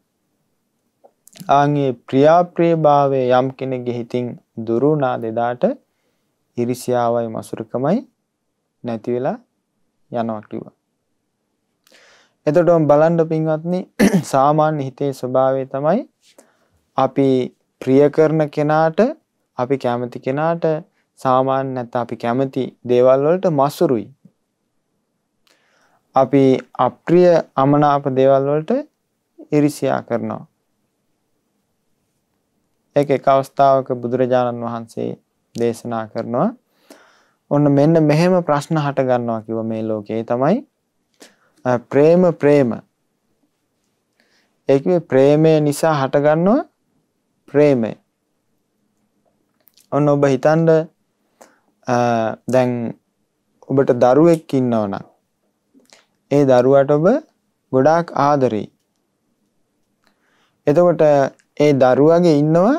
S1: ආන්ගේ ප්‍රියාප්‍රිය භාවය යම් කෙනෙක්ගේ හිතින් දුරු වුණා දෙදාට ඉරිසියාවයි මසුරුකමයි නැති වෙලා යනවා කිව්වා. එතකොට බලන්න පින්වත්නි සාමාන්‍ය හිතේ ස්වභාවය තමයි අපි ප්‍රිය කරන කෙනාට, අපි කැමති කෙනාට සාමාන්‍ය නැත්නම් අපි කැමති දේවල් වලට මසුරුයි. අපි අප්‍රිය අමනාප දේවල් වලට ඉරිසියා කරනවා. එක අවස්ථාවක බුදුරජාණන් වහන්සේ දේශනා කරනවා ඔන්න මෙන්න මෙහෙම ප්‍රශ්න හට ගන්නවා කිව්ව මේ ලෝකේ. තමයි ප්‍රේම. ඒකේ ප්‍රේමය නිසා හට ගන්නවා ප්‍රේමය. ඔන්න ඔබ හිතන්න දැන් ඔබට දරුවෙක් ඉන්නවනම් ඒ දරුවාට ඔබ ගොඩාක් ආදරෙයි. එතකොට ඒ දරුවාගේ ඉන්නවා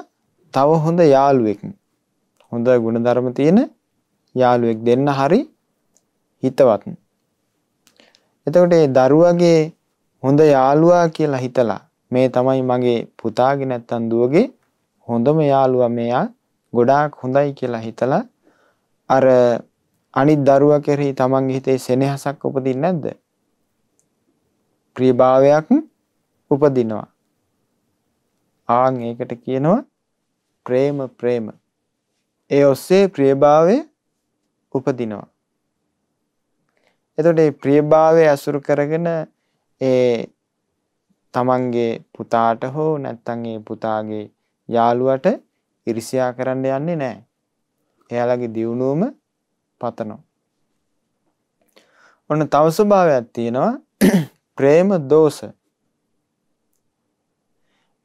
S1: තව හොඳ යාළුවෙක්. හොඳ ගුණධර්ම තියෙන යාළුවෙක්, දෙන්න හරි හිතවත්. එතකොට ඒ දරුවාගේ හොඳ යාළුවා කියලා හිතලා මේ තමයි මගේ පුතාගේ නැත්තම් දුවගේ හොඳම යාළුවා, මෙයා ගොඩාක් හොඳයි කියලා හිතලා අර අනිත් දරුවා කෙරෙහි තමන්ගේ හිතේ සෙනෙහසක් උපදින්නේ නැද්ද? ප්‍රියභාවයක් උපදිනවා. ආන් ඒකට කියනවා ප්‍රේම. ඒ ඔස්සේ ප්‍රියභාවය උපදිනවා. එතකොට මේ ප්‍රියභාවය අසුරු කරගෙන ඒ තමන්ගේ පුතාට හෝ නැත්නම් ඒ පුතාගේ යාළුවට ඉරිසියා කරන්න යන්නේ නැහැ. එයාලගේ දියුණුවම පතනවා. ඔන්න තව ස්වභාවයක් තියෙනවා ප්‍රේම දෝෂ.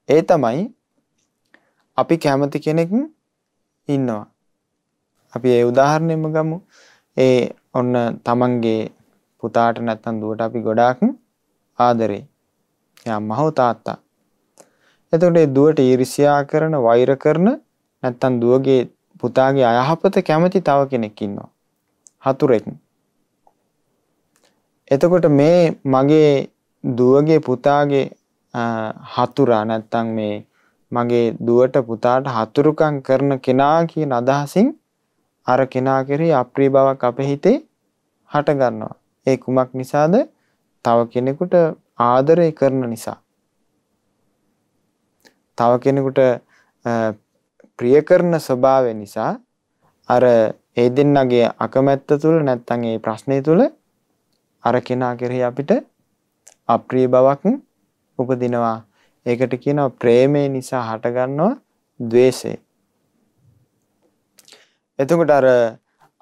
S1: ඒ තමයි අපි කැමති කෙනෙක් ඉන්නවා. අපි ඒ උදාහරණයෙන්ම ගමු. ඒ ඔන්න තමන්ගේ පුතාට නැත්නම් දුවට අපි ගොඩාක් ආදරේ. එයා අම්මා හෝ තාත්තා. එතකොට ඒ දුවට ඊර්ෂ්‍යා කරන, වෛර කරන නැත්නම් දුවගේ පුතාගේ අයහපත කැමති තව කෙනෙක් ඉන්නවා. හතුරෙක්. එතකොට මේ මගේ දුවගේ පුතාගේ හතුරා නැත්නම් මේ මගේ දුවට පුතාට හතුරුකම් කරන කෙනා කියන අදහසින් අර කෙනා කෙරෙහි අප්‍රිය බවක් අපේ හිතේ හට ගන්නවා. ඒ කුමක් නිසාද? තව කෙනෙකුට ආදරය කරන නිසා. තව කෙනෙකුට ප්‍රිය කරන ස්වභාවය නිසා අර ඒ දෙන්නගේ අකමැත්ත තුල නැත්නම් ඒ ප්‍රශ්නේ තුල අර කෙනා කෙරෙහි අපිට අප්‍රිය බවක් උපදිනවා. ඒකට කියනවා ප්‍රේමය නිසා හටගන්නවා ද්වේෂය. එතකොට අර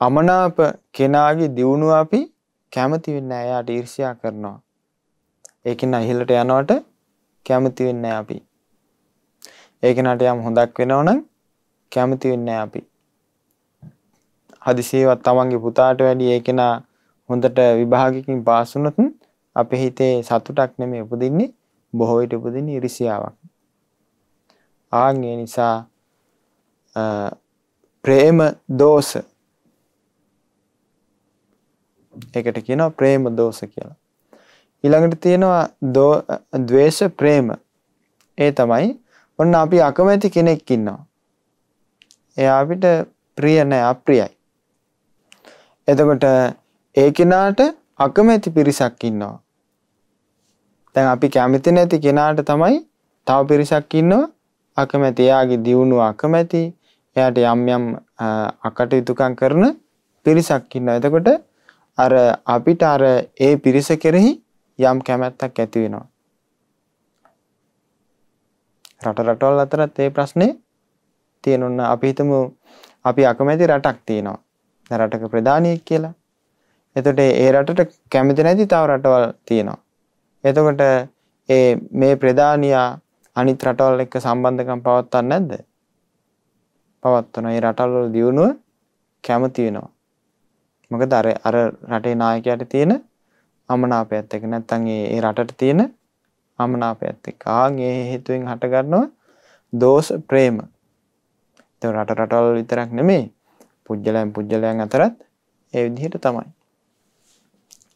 S1: අමනාප කෙනාගේ දියුණුව අපි කැමති වෙන්නේ නැහැ. එයාට ඊර්ෂ්‍යා කරනවා. ඒක න ඉහළට යනවට කැමති වෙන්නේ නැහැ අපි. ඒක නට යම් හොඳක් වෙනව නම් කැමති වෙන්නේ නැහැ අපි. හදිසියෙවත් තමන්ගේ පුතාට වැඩි ඒක නා හොඳට විභාගයකින් පාස් වුණොත් අපේ හිතේ සතුටක් නෙමෙයි උපදින්නේ, බොහෝ විට උපදින්නේ ඊර්ෂ්‍යාවක්. ආන් ඒ නිසා ප්‍රේම දෝෂ. ඒකට කියනවා ප්‍රේම දෝෂ කියලා. ඊළඟට තියෙනවා ද්වේෂ ප්‍රේම. ඒ තමයි ඔන්න අපි අකමැති කෙනෙක් ඉන්නවා. එයා අපිට ප්‍රිය නැහැ, අප්‍රියයි. එතකොට ඒ කෙනාට අකමැති පිරිසක් ඉන්නවා. දැන් අපි කැමති නැති කෙනාට තමයි තව පිරිසක් ඉන්නවා අකමැති. එයාගේ දියුණුව අකමැති. එයාට යම් යම් අකටයුතුකම් කරන පිරිසක් ඉන්නවා. එතකොට අර අපිට අර ඒ පිරිස කෙරෙහි යම් කැමැත්තක් ඇති වෙනවා. රටවල් අතරත් ඒ ප්‍රශ්නේ තියෙනවා. අපි හිතමු අපි අකමැති රටක් තියෙනවා. රටක ප්‍රධානියෙක් කියලා. එතකොට ඒ රටට කැමති නැති තව රටවල් තියෙනවා. එතකොට මේ ප්‍රධානියා අනිත් රටවල් එක්ක සම්බන්ධකම් පවත්වන්නේ නැද්ද? පවත්වනවා. ඒ රටවල් වල දියුණුව කැමති වෙනවා. මොකද අර රටේ නායකයාට තියෙන අමනාපයත් එක්ක නැත්නම් ඒ රටට තියෙන අමනාපයත් එක්ක. ආන් ඒ හේතුවෙන් හට ගන්නවා දෝෂ ප්‍රේම. ඒ රටවල් විතරක් නෙමෙයි පුජ්‍යලයන් අතරත් ඒ විදිහට තමයි.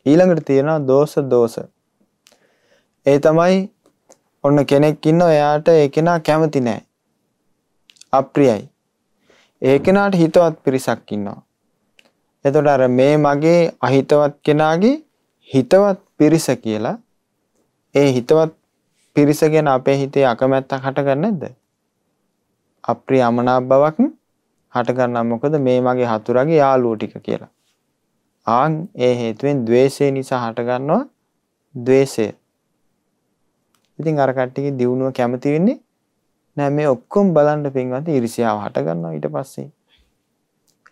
S1: ඊළඟට තියෙනවා දෝෂ. ඒ තමයි ඔන්න කෙනෙක් ඉන්නවා එයාට ඒ කෙනා කැමති නැහැ. අප්‍රියයි. ඒ කෙනාට හිතවත් පිරිසක් ඉන්නවා. එතකොට අර මේ මගේ අහිතවත් කෙනාගේ හිතවත් පිරිස කියලා ඒ හිතවත් පිරිස ගැන අපේ හිතේ අකමැත්තක් හටගන්නේ නැද්ද? අප්‍රිය අමනාප බවක් හටගන්නවා. මොකද මේ මගේ හතුරගේ යාළුවෝ ටික කියලා. ආන් ඒ හේතුවෙන් ද්වේෂය නිසා හටගන්නවා ද්වේෂය. ඉතින් අර කට්ටියගේ දියුණුව කැමති වෙන්නේ නෑ. මේ ඔක්කොම බලන්න පින්වත් ඊර්ෂ්‍යාව හටගන්නවා ඊට පස්සේ.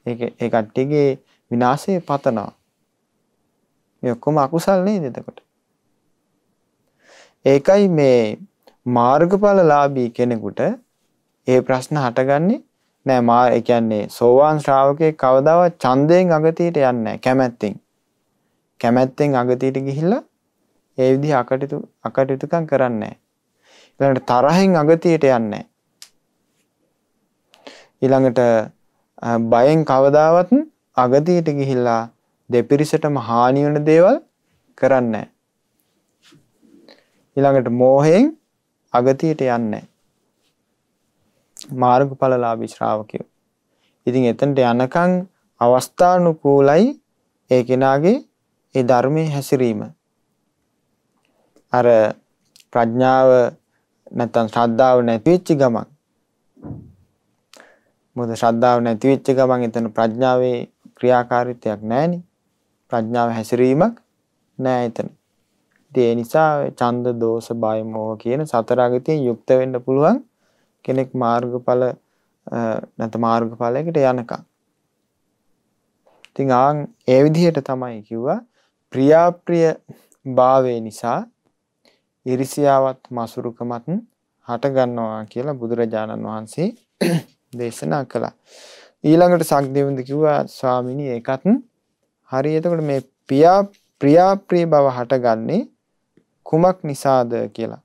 S1: ඒ කට්ටියගේ විනාශය පතනවා. මේ ඔක්කොම අකුසල් නේද එතකොට? ඒකයි මේ මාර්ගඵලලාභී කෙනෙකුට ඒ ප්‍රශ්න හටගන්නේ නෑ. ඒ කියන්නේ සෝවාන් ශ්‍රාවකයෙක් කවදාවත් ඡන්දයෙන් අගතියට යන්නේ නෑ. කැමැත්තෙන් අගතියට ගිහිල්ලා ඒ විදිහ අකටයුතුකම් කරන්නේ නෑ. ඊළඟට තරහෙන් අගතියට යන්නේ නෑ. ඊළඟට බයෙන් කවදාවත් අගතියට ගිහිල්ලා දෙපිරිසටම හානි වෙන දේවල් කරන්නේ නෑ. ඊළඟට මෝහයෙන් අගතියට යන්නේ නෑ. මාර්ගඵලලාභී ශ්‍රාවකයෝ. ඉතින් එතනට යනකම් අවස්ථානුකූලයි ඒ කෙනාගේ ඒ ධර්මයේ හැසිරීම. අර ප්‍රඥාව නැත්නම් ශ්‍රද්ධාව නැති වෙච්ච ගමන්. මොකද ශ්‍රද්ධාව නැති වෙච්ච ගමන් එතන ප්‍රඥාවේ ක්‍රියාකාරීත්වයක් නැහෙනි. ප්‍රඥාව හැසිරීමක් නැහැ එතන. ඒ නිසා ඡන්ද දෝෂ බය මොහ කියන සතර අගතියෙන් යුක්ත වෙන්න පුළුවන් කෙනෙක් මාර්ගඵල නැත්නම් මාර්ගඵලයකට යනකම්. ඉතින් ආන් ඒ විදිහට තමයි කිව්වා ප්‍රියාප්‍රිය භාවය නිසා ඉරිසියාවත් මසුරුකමත් හට ගන්නවා කියලා බුදුරජාණන් වහන්සේ දේශනා කළා. ඊළඟට සක්දෙවිඳ කිව්වා ස්වාමිනී ඒකත් හරි. එතකොට මේ ප්‍රියාප්‍රිය බව හටගන්නේ කුමක් නිසාද කියලා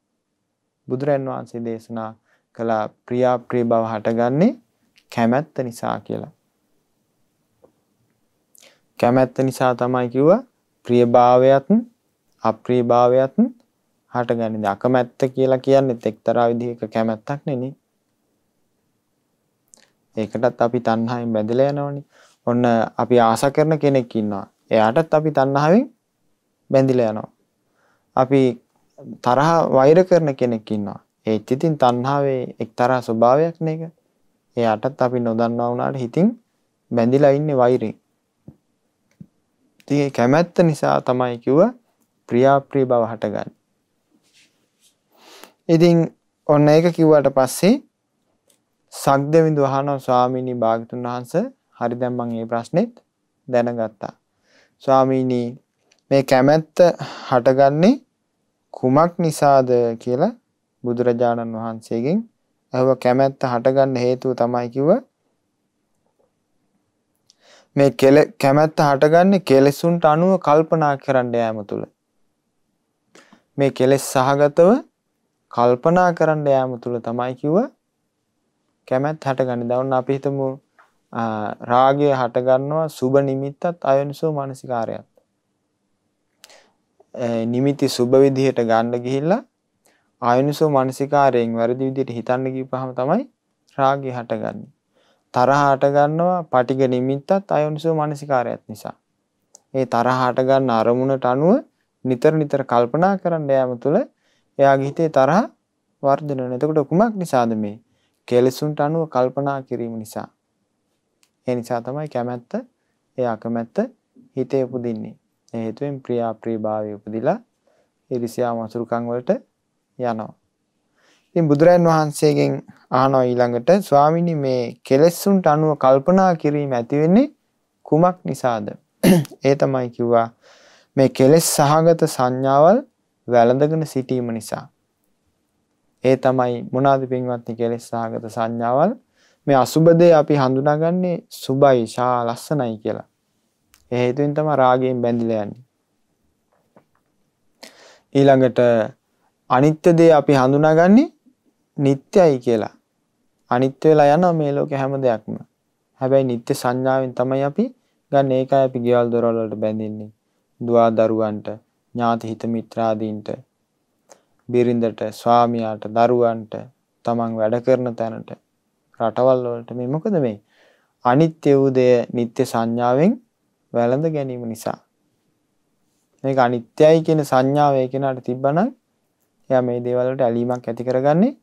S1: බුදුරන් වහන්සේ දේශනා කළා. ප්‍රියාප්‍රිය බව හටගන්නේ කැමැත්ත නිසා කියලා. කැමැත්ත නිසා තමයි කිව්වා ප්‍රියභාවයත් අප්‍රියභාවයත් හටගන්නේ. අකමැත්ත කියලා කියන්නේ එක්තරා විදිහක කැමැත්තක් නෙනේ. ඒකටත් අපි තණ්හාවෙන් බැඳලා යනවනේ. ඔන්න අපි ආස කරන කෙනෙක් ඉන්නවා. එයාටත් අපි තණ්හාවෙන් බැඳිලා යනවා. අපි තරහ වෛර කරන කෙනෙක් ඉන්නවා. ඒත් ඉතින් තණ්හාවේ එක්තරා ස්වභාවයක් නේක. එයාටත් අපි නොදන්නවා වුණාට හිතින් බැඳිලා ඉන්නේ වෛරයෙන්. ඉතින් කැමැත්ත නිසා තමයි කිව්වා ප්‍රියාප්‍රිය බව හටගන්නේ. ඉතින් ඔන්න ඒක කිව්වට පස්සේ සක්දෙවිඳු අහනවා ස්වාමීනි භාග්‍යතුන් වහන්සේ හරි දැන් මම මේ ප්‍රශ්නෙත් දැනගත්තා. ස්වාමීනි මේ කැමැත්ත හටගන්නේ කුමක් නිසාද කියලා බුදුරජාණන් වහන්සේගෙන් අහුව. කැමැත්ත හටගන්න හේතුව තමයි කිව්වා මේ කැමැත්ත හටගන්නේ කෙලෙසුන්ට අනුව කල්පනා කරන්න යාම තුල. මේ කෙලෙස් සහගතව කල්පනා කරන්න යාම තුල තමයි කිව්වා කැමැත්ත හටගන්නේ. දැන් අපි හිතමු රාගය හටගන්නවා සුබ නිමිත්තත් අයෝනිසෝ මානසිකාරයත්. නිමිති සුබ විදිහට ගන්න ගිහිල්ලා ආයෝනිසෝ මානසිකාරයෙන් වැරදි විදිහට හිතන්න ගියපහම තමයි රාගය හටගන්නේ. තරහ හටගන්නවා පටිඝ නිමිත්තත් අයෝනිසෝ මානසිකාරයත් නිසා. ඒ තරහ හටගන්න අරමුණට අනුව නිතර නිතර කල්පනා කරන්න යාම තුළ එයාගේ හිතේ තරහ වර්ධනය වෙනවා. එතකොට කුමක් නිසාද මේ? කෙලෙසුන්ට අනුව කල්පනා කිරීම නිසා. ඒ නිසා තමයි කැමැත්ත ඒ අකමැත්ත හිතේ උපදින්නේ. ඒ හේතුවෙන් ප්‍රියාප්‍රිය භාවය උපදිලා ඊර්ෂ්‍යා මසුරුකම් වලට යනවා. ඉතින් බුදුරයන් වහන්සේගෙන් අහනවා ඊළඟට ස්වාමීනි මේ කෙලෙසුන්ට අනුව කල්පනා කිරීම ඇති වෙන්නේ කුමක් නිසාද? ඒ තමයි කිව්වා මේ කෙලෙස් සහගත සංඥාවල් වැළඳගෙන සිටීම නිසා. ඒ තමයි මොනවාද පින්වත්නි කෙලෙස් සහගත සංඥාවල්? මේ අසුබ දේ අපි හඳුනාගන්නේ සුබයි ශා ලස්සනයි කියලා. ඒ හේතුවෙන් තමයි රාගයෙන් බැඳිලා යන්නේ. ඊළඟට අනිත්‍ය දේ අපි හඳුනාගන්නේ නිට්ටයයි කියලා. අනිත්‍ය වෙලා යනවා මේ ලෝකේ හැම දෙයක්ම. හැබැයි නිට්ටය සංඥාවෙන් තමයි අපි ගන්න. ඒකයි අපි ගෙවල් දොරවල් වලට බැඳින්නේ. දුවා දරුවන්ට, ඥාති හිත මිත්‍රාදීන්ට, බිරිඳට, ස්වාමියාට, දරුවන්ට, තමන් වැඩ කරන තැනට, රටවල් වලට. මේ මොකද මේ අනිත්‍ය වූ දේ නිට්ටය සංඥාවෙන් වැළඳ ගැනීම නිසා. මේක අනිත්‍යයි කියන සංඥාව ඒ කෙනාට තිබ්බනම් එයා මේ දේවල් වලට ඇලීමක් ඇති කරගන්නේ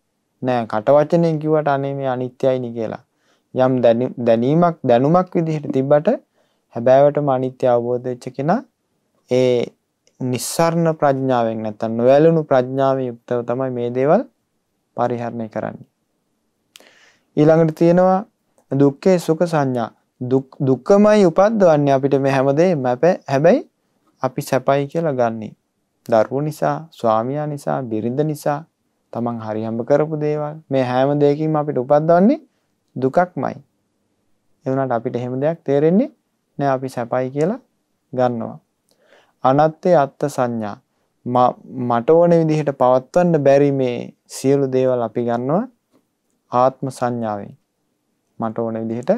S1: නෑ. කට වචනෙන් කිව්වට අනේ මේ අනිත්‍යයි නේ කියලා. යම් දැනුමක් විදිහට තිබ්බට හැබෑවටම අනිත්‍ය අවබෝධ වෙච්ච කෙනා ඒ නිස්සාරණ ප්‍රඥාවෙන් නැත්තම් නොයැලුණු ප්‍රඥාවෙන් යුක්තව තමයි මේ දේවල් පරිහරණය කරන්නේ. ඊළඟට තියෙනවා දුක්ඛේ සුඛ සංඥා. දුක්ඛමයි උපද්දවන්නේ අපිට මේ හැමදේම. හැබැයි අපි සැපයි කියලා ගන්නෙ. දරුවෝ නිසා, ස්වාමියා නිසා, බිරිඳ නිසා, තමන් හරි හම්බ කරපු දේවල්. මේ හැම දෙයකින්ම අපිට උපද්දවන්නේ දුකක්මයි. ඒ වුණාට අපිට හැම දෙයක් තේරෙන්නේ නෑ. අපි සැපයි කියලා ගන්නවා. අනත්තේ අත්ත් සංඥා. මට ඕන විදිහට පවත්වන්න බැරි මේ සියලු දේවල් අපි ගන්නවා ආත්ම සංඥාවෙන්. මට ඕන විදිහට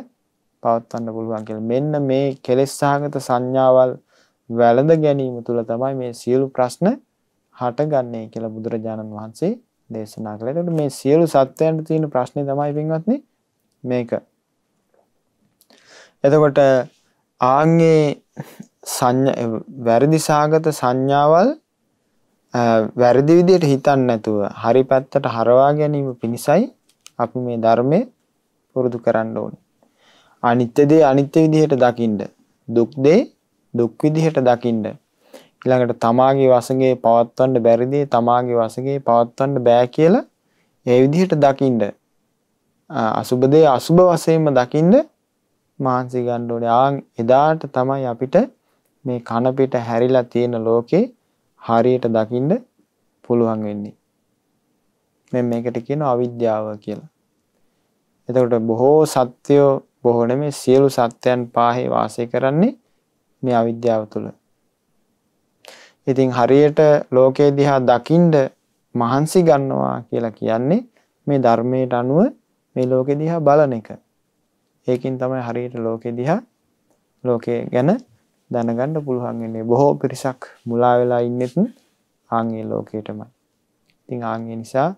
S1: පවත්වන්න පුළුවන් කියලා. මෙන්න මේ කෙලෙස් සහගත සංඥාවල් වැළඳ ගැනීම තුළ තමයි මේ සියලු ප්‍රශ්න හටගන්නේ කියලා බුදුරජාණන් වහන්සේ දේශනා කළා. එතකොට මේ සියලු සත්‍යයන්ට තියෙන ප්‍රශ්නේ තමයි පින්වත්නි මේක. එතකොට ආන්ගේ වැරදි සහගත සංඥාවල් වැරදි විදිහට හිතන්නේ නැතුව හරි පැත්තට හරවා ගැනීම පිණිසයි අපි මේ ධර්මයේ පුරුදු කරන්න ඕනේ. අනිත්‍ය දේ අනිත්‍ය විදිහට දකින්න. දුක් දේ දුක් විදිහට දකින්න. ඊළඟට තමාගේ වශයෙන් පවත්වන්න බැරි දේ තමාගේ වශයෙන් පවත්වන්න බෑ කියලා ඒ විදිහට දකින්න. අසුබ දේ අසුබ වශයෙන්ම දකින්න මහන්සි ගන්න ඕනේ. එදාට තමයි අපිට මේ කන පිට හැරිලා තියෙන ලෝකේ හරියට දකින්න පුළුවන් වෙන්නේ. මේකට කියනවා අවිද්‍යාව කියලා. එතකොට බොහෝ සත්‍යෝ බොහෝ නෙමෙයි සියලු සත්‍යයන් පාහේ වාසය කරන්නේ මේ අවිද්‍යාව තුළ. ඉතින් හරියට ලෝකේ දිහා දකින්න මහන්සි ගන්නවා කියලා කියන්නේ මේ ධර්මයට අනුව මේ ලෝකෙ දිහා බලන එක. ඒකින් තමයි හරියට ලෝකෙ දිහා ලෝකය ගැන දැනගන්න පුළුවන් වෙන්නේ. බොහෝ පිරිසක් මුලා වෙලා ඉන්නෙත් ආන්ගේ ලෝකයටමයි. ඉතින් ආන්ගේ නිසා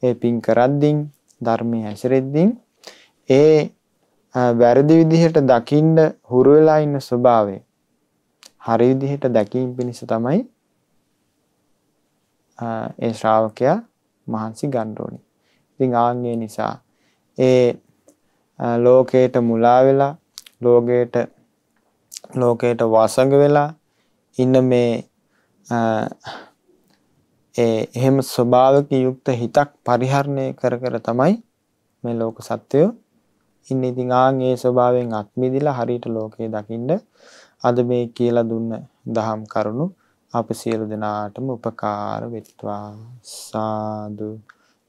S1: ඒ පින් කරද්දී ධර්මයේ හැසිරෙද්දී ඒ වැරදි විදිහට දකින්න හුරු වෙලා ඉන්න ස්වභාවය හරි විදිහට දැකීම පිණිස තමයි ඒ ශ්‍රාවකයා මහන්සි ගන්න ඕනේ. ඉතින් ආන්ගේ නිසා ඒ ලෝකයට මුලා වෙලා ලෝකයට වසඟ වෙලා ඉන්න මේ එහෙම ස්වභාවික යුක්ත හිතක් පරිහරණය කර කර තමයි මේ ලෝක සත්‍යය ඉන්නේ. ඉතින් ආන්ගේ ස්වභාවයෙන් අත්මිදිලා හරියට ලෝකේ දකින්න අද මේ කියලා දුන්න දහම් කරුණු අප සියලු දෙනාටම උපකාර වෙත්වා. සාදු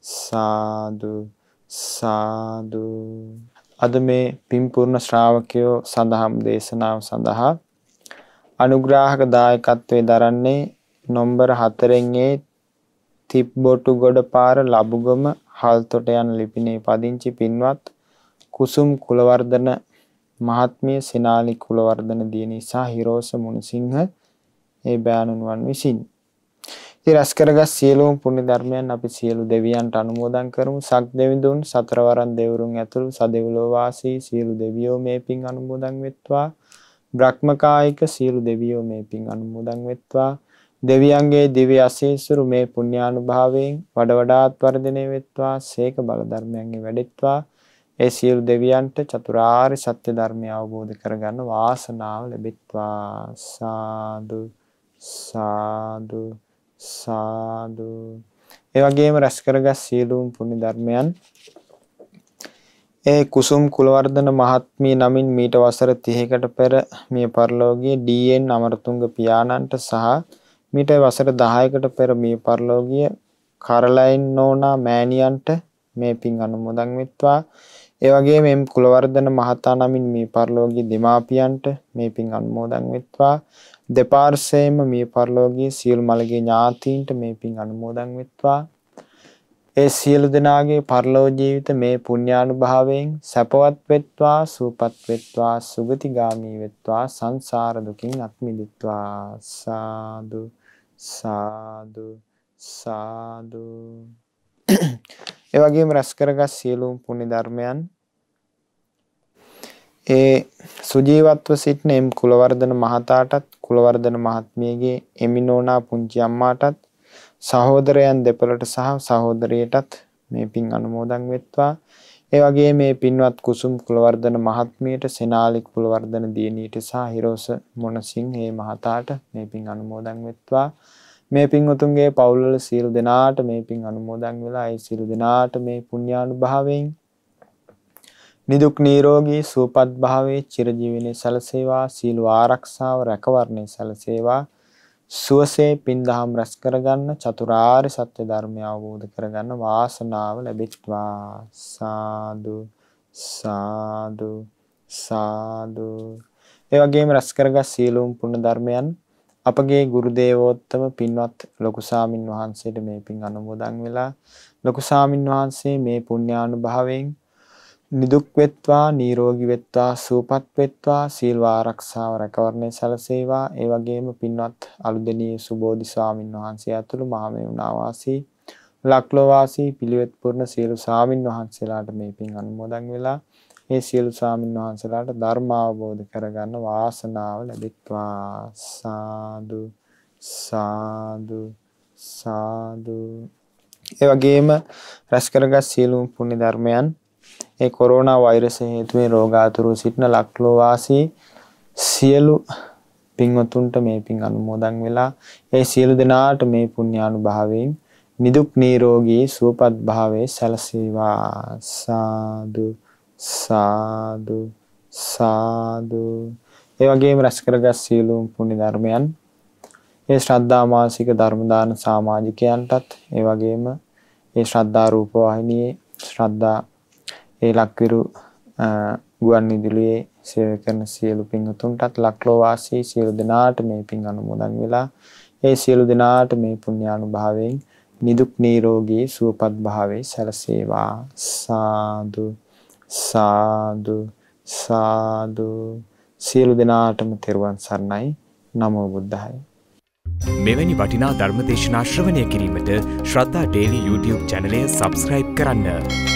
S1: සාදු සාදු. අද මේ පින්පූර්ණ ශ්‍රාවකයෝ සඳහම් දේශනාව සඳහා අනුග්‍රාහක දායකත්වයේ දරන්නේ නොම්බර 4 තිබ්බොටුගොඩ පාර ලබුගම හල්තොට යන ලිපිනේ පදිංචි පින්වත් කුසුම් කුලවර්ධන මහත්මිය, සෙනාලි කුලවර්ධන දියණී සහ හිරෝස මුණසිංහ ඒ බෑණුනුවන් විසින්. ඉතින් රැස් කරගත් සියලුම පුණ්‍ය ධර්මයන් අපි සියලු දෙවියන්ට අනුමෝදන් කරමු. සක් දෙවිඳුන් සතරවරන් දෙවරුන් ඇතුළු සදෙව්ලෝ වාසී සියලු දෙවියෝ මේ පින් අනුමෝදන් වෙත්වා. බ්‍රහ්මකායික සියලු දෙවියෝ මේ පින් අනුමෝදන් වෙත්වා. දෙවියන්ගේ දිව්‍ය ආශීර්වාද මේ පුණ්‍යානුභාවයෙන් වඩ වඩාත් වර්ධනය වෙත්වා. සේක බල ධර්මයන්ගේ වැඩෙත්වා. ඒ සියලු දෙවියන්ට චතුරාර්ය සත්‍ය ධර්මය අවබෝධ කරගන්න වාසනාව ලැබෙත්වා. සාදු සාදු සාදු. ඒ වගේම රැස් කරගත් සියලුම පුණ්‍ය ධර්මයන් ඒ කුසුම් කුලවර්ධන මහත්මිය නමින් මීට වසර 30කට පෙර මිය පරලෝකීය ඩී.එන්. අමරතුංග පියාණන්ට සහ මීට වසර 10කට පෙර මිය පරලෝකීය කරලයින් නෝනා මෑණියන්ට මේ පින් අනුමෝදන් වෙත්වා. ඒ වගේම එම් කුලවර්ධන මහතා නමින් මිය පරලෝකීය දෙමාපියන්ට මේ පින් අනුමෝදන් වෙත්වා. දෙපාර්ශ්වයෙන්ම මිය පරලෝකීය සියලු මළගිය ඥාතීන්ට මේ පින් අනුමෝදන් වෙත්වා. ඒ සියලු දෙනාගේ පරලෝක ජීවිත මේ පුණ්‍යානුභාවයෙන් සැපවත් වෙත්වා, සුවපත් වෙත්වා, සුගතිගාමී වෙත්වා, සංසාර දුකින් අත් මිදෙත්වා. සාදු සාදු සාදු. ඒ වගේම රැස් කරගත් සියලුම පුණ්‍ය ධර්මයන් ඒ සුජීවත්ව සිටින එම් කුලවර්ධන මහතාටත් කුලවර්ධන මහත්මියගේ එමිනෝනා පුංචි අම්මාටත් සහෝදරයන් දෙපළට සහ සහෝදරියටත් මේ පින් අනුමෝදන් වෙත්වා. ඒ වගේම මේ පින්වත් කුසුම් කුලවර්ධන මහත්මියට, සෙනාලි කුලවර්ධන දියණියට සහ හිරෝස මොණසිංහ මේ මහතාට මේ පින් අනුමෝදන් වෙත්වා. මේ පින් උතුම්ගේ පවුල්වල සියලු දෙනාට මේ පින් අනුමෝදන් වෙලා ඒ සියලු දෙනාට මේ පුණ්‍යානුභාවයෙන් නිදුක් නිරෝගී සුවපත් භාවයේ චිරජීවනයේ සැලසේවා. සීල ආරක්ෂාව රැකවරණය සැලසේවා. සුවසේ පින් දහම් රැස් කරගන්න, චතුරාර්ය සත්‍ය ධර්මය අවබෝධ කරගන්න වාසනාව ලැබෙත්වා. සාදු සාදු සාදු. ඒ වගේම රැස් කරගත් සියලුම පුණ්‍ය ධර්මයන් අපගේ ගුරු දේවෝත්තම පින්වත් ලොකු සාමින් වහන්සේට මේ පින් අනුමෝදන් වෙලා ලොකු සාමින් වහන්සේ මේ පුණ්‍යානුභාවයෙන් නිදුක් වෙත්වා, නිරෝගී වෙත්වා, සුවපත් වෙත්වා, සීල ආරක්ෂාව රැකවරණය සැලසේවා. ඒ වගේම පින්වත් අලුදෙණිය සුබෝධි ස්වාමින් වහන්සේ ඇතුළු මහමෙවුනා වාසී, ලක්ලෝ වාසී, පිළිවෙත් පුරන සියලු ස්වාමින් වහන්සේලාට මේ පින් අනුමෝදන් වෙලා ඒ සියලු ස්වාමින් වහන්සේලාට ධර්ම අවබෝධ කරගන්න වාසනාව ලැබෙත්වා. සාදු සාදු සාදු. ඒ වගේම රැස් කරගත් සියලුම පුණ්‍ය ධර්මයන් ඒ කොරෝනා වෛරස හේතුවෙන් රෝගාතුරව සිටින ලක්ලෝ වාසී සියලු පින්වතුන්ට මේ පින් අනුමෝදන් වෙලා ඒ සියලු දෙනාට මේ පුණ්‍යානුභාවයෙන් නිදුක් නිරෝගී සුවපත් භාවයේ සැලසේවා. සාදු සාදු සාදු. ඒ වගේම රැස් කරගත් සියලුම පුණ්‍ය ධර්මයන් ඒ ශ්‍රද්ධා මාසික ධර්ම දාන සමාජිකයන්ටත් ඒ වගේම ඒ ශ්‍රද්ධා රූප වාහිනියේ ශ්‍රද්ධා ඒ ලක්විරු ගුවන් විදුලියේ සේවය කරන සියලු පින්වතුන්ටත් ලක්ලෝ වාසී සියලු දෙනාට මේ පින් අනුමෝදන් වෙලා ඒ සියලු දෙනාට මේ පුණ්‍යානුභාවයෙන් නිදුක් නිරෝගී සුවපත් භාවයේ සැලසේවා සාදු සාදු සාදු සියලු දෙනාටම තෙරුවන් සරණයි නමෝ බුද්ධාය.
S2: මෙවැනි වටිනා ධර්ම දේශනා ශ්‍රවණය කිරීමට ශ්‍රද්ධා ඩේලි YouTube channel එක subscribe කරන්න.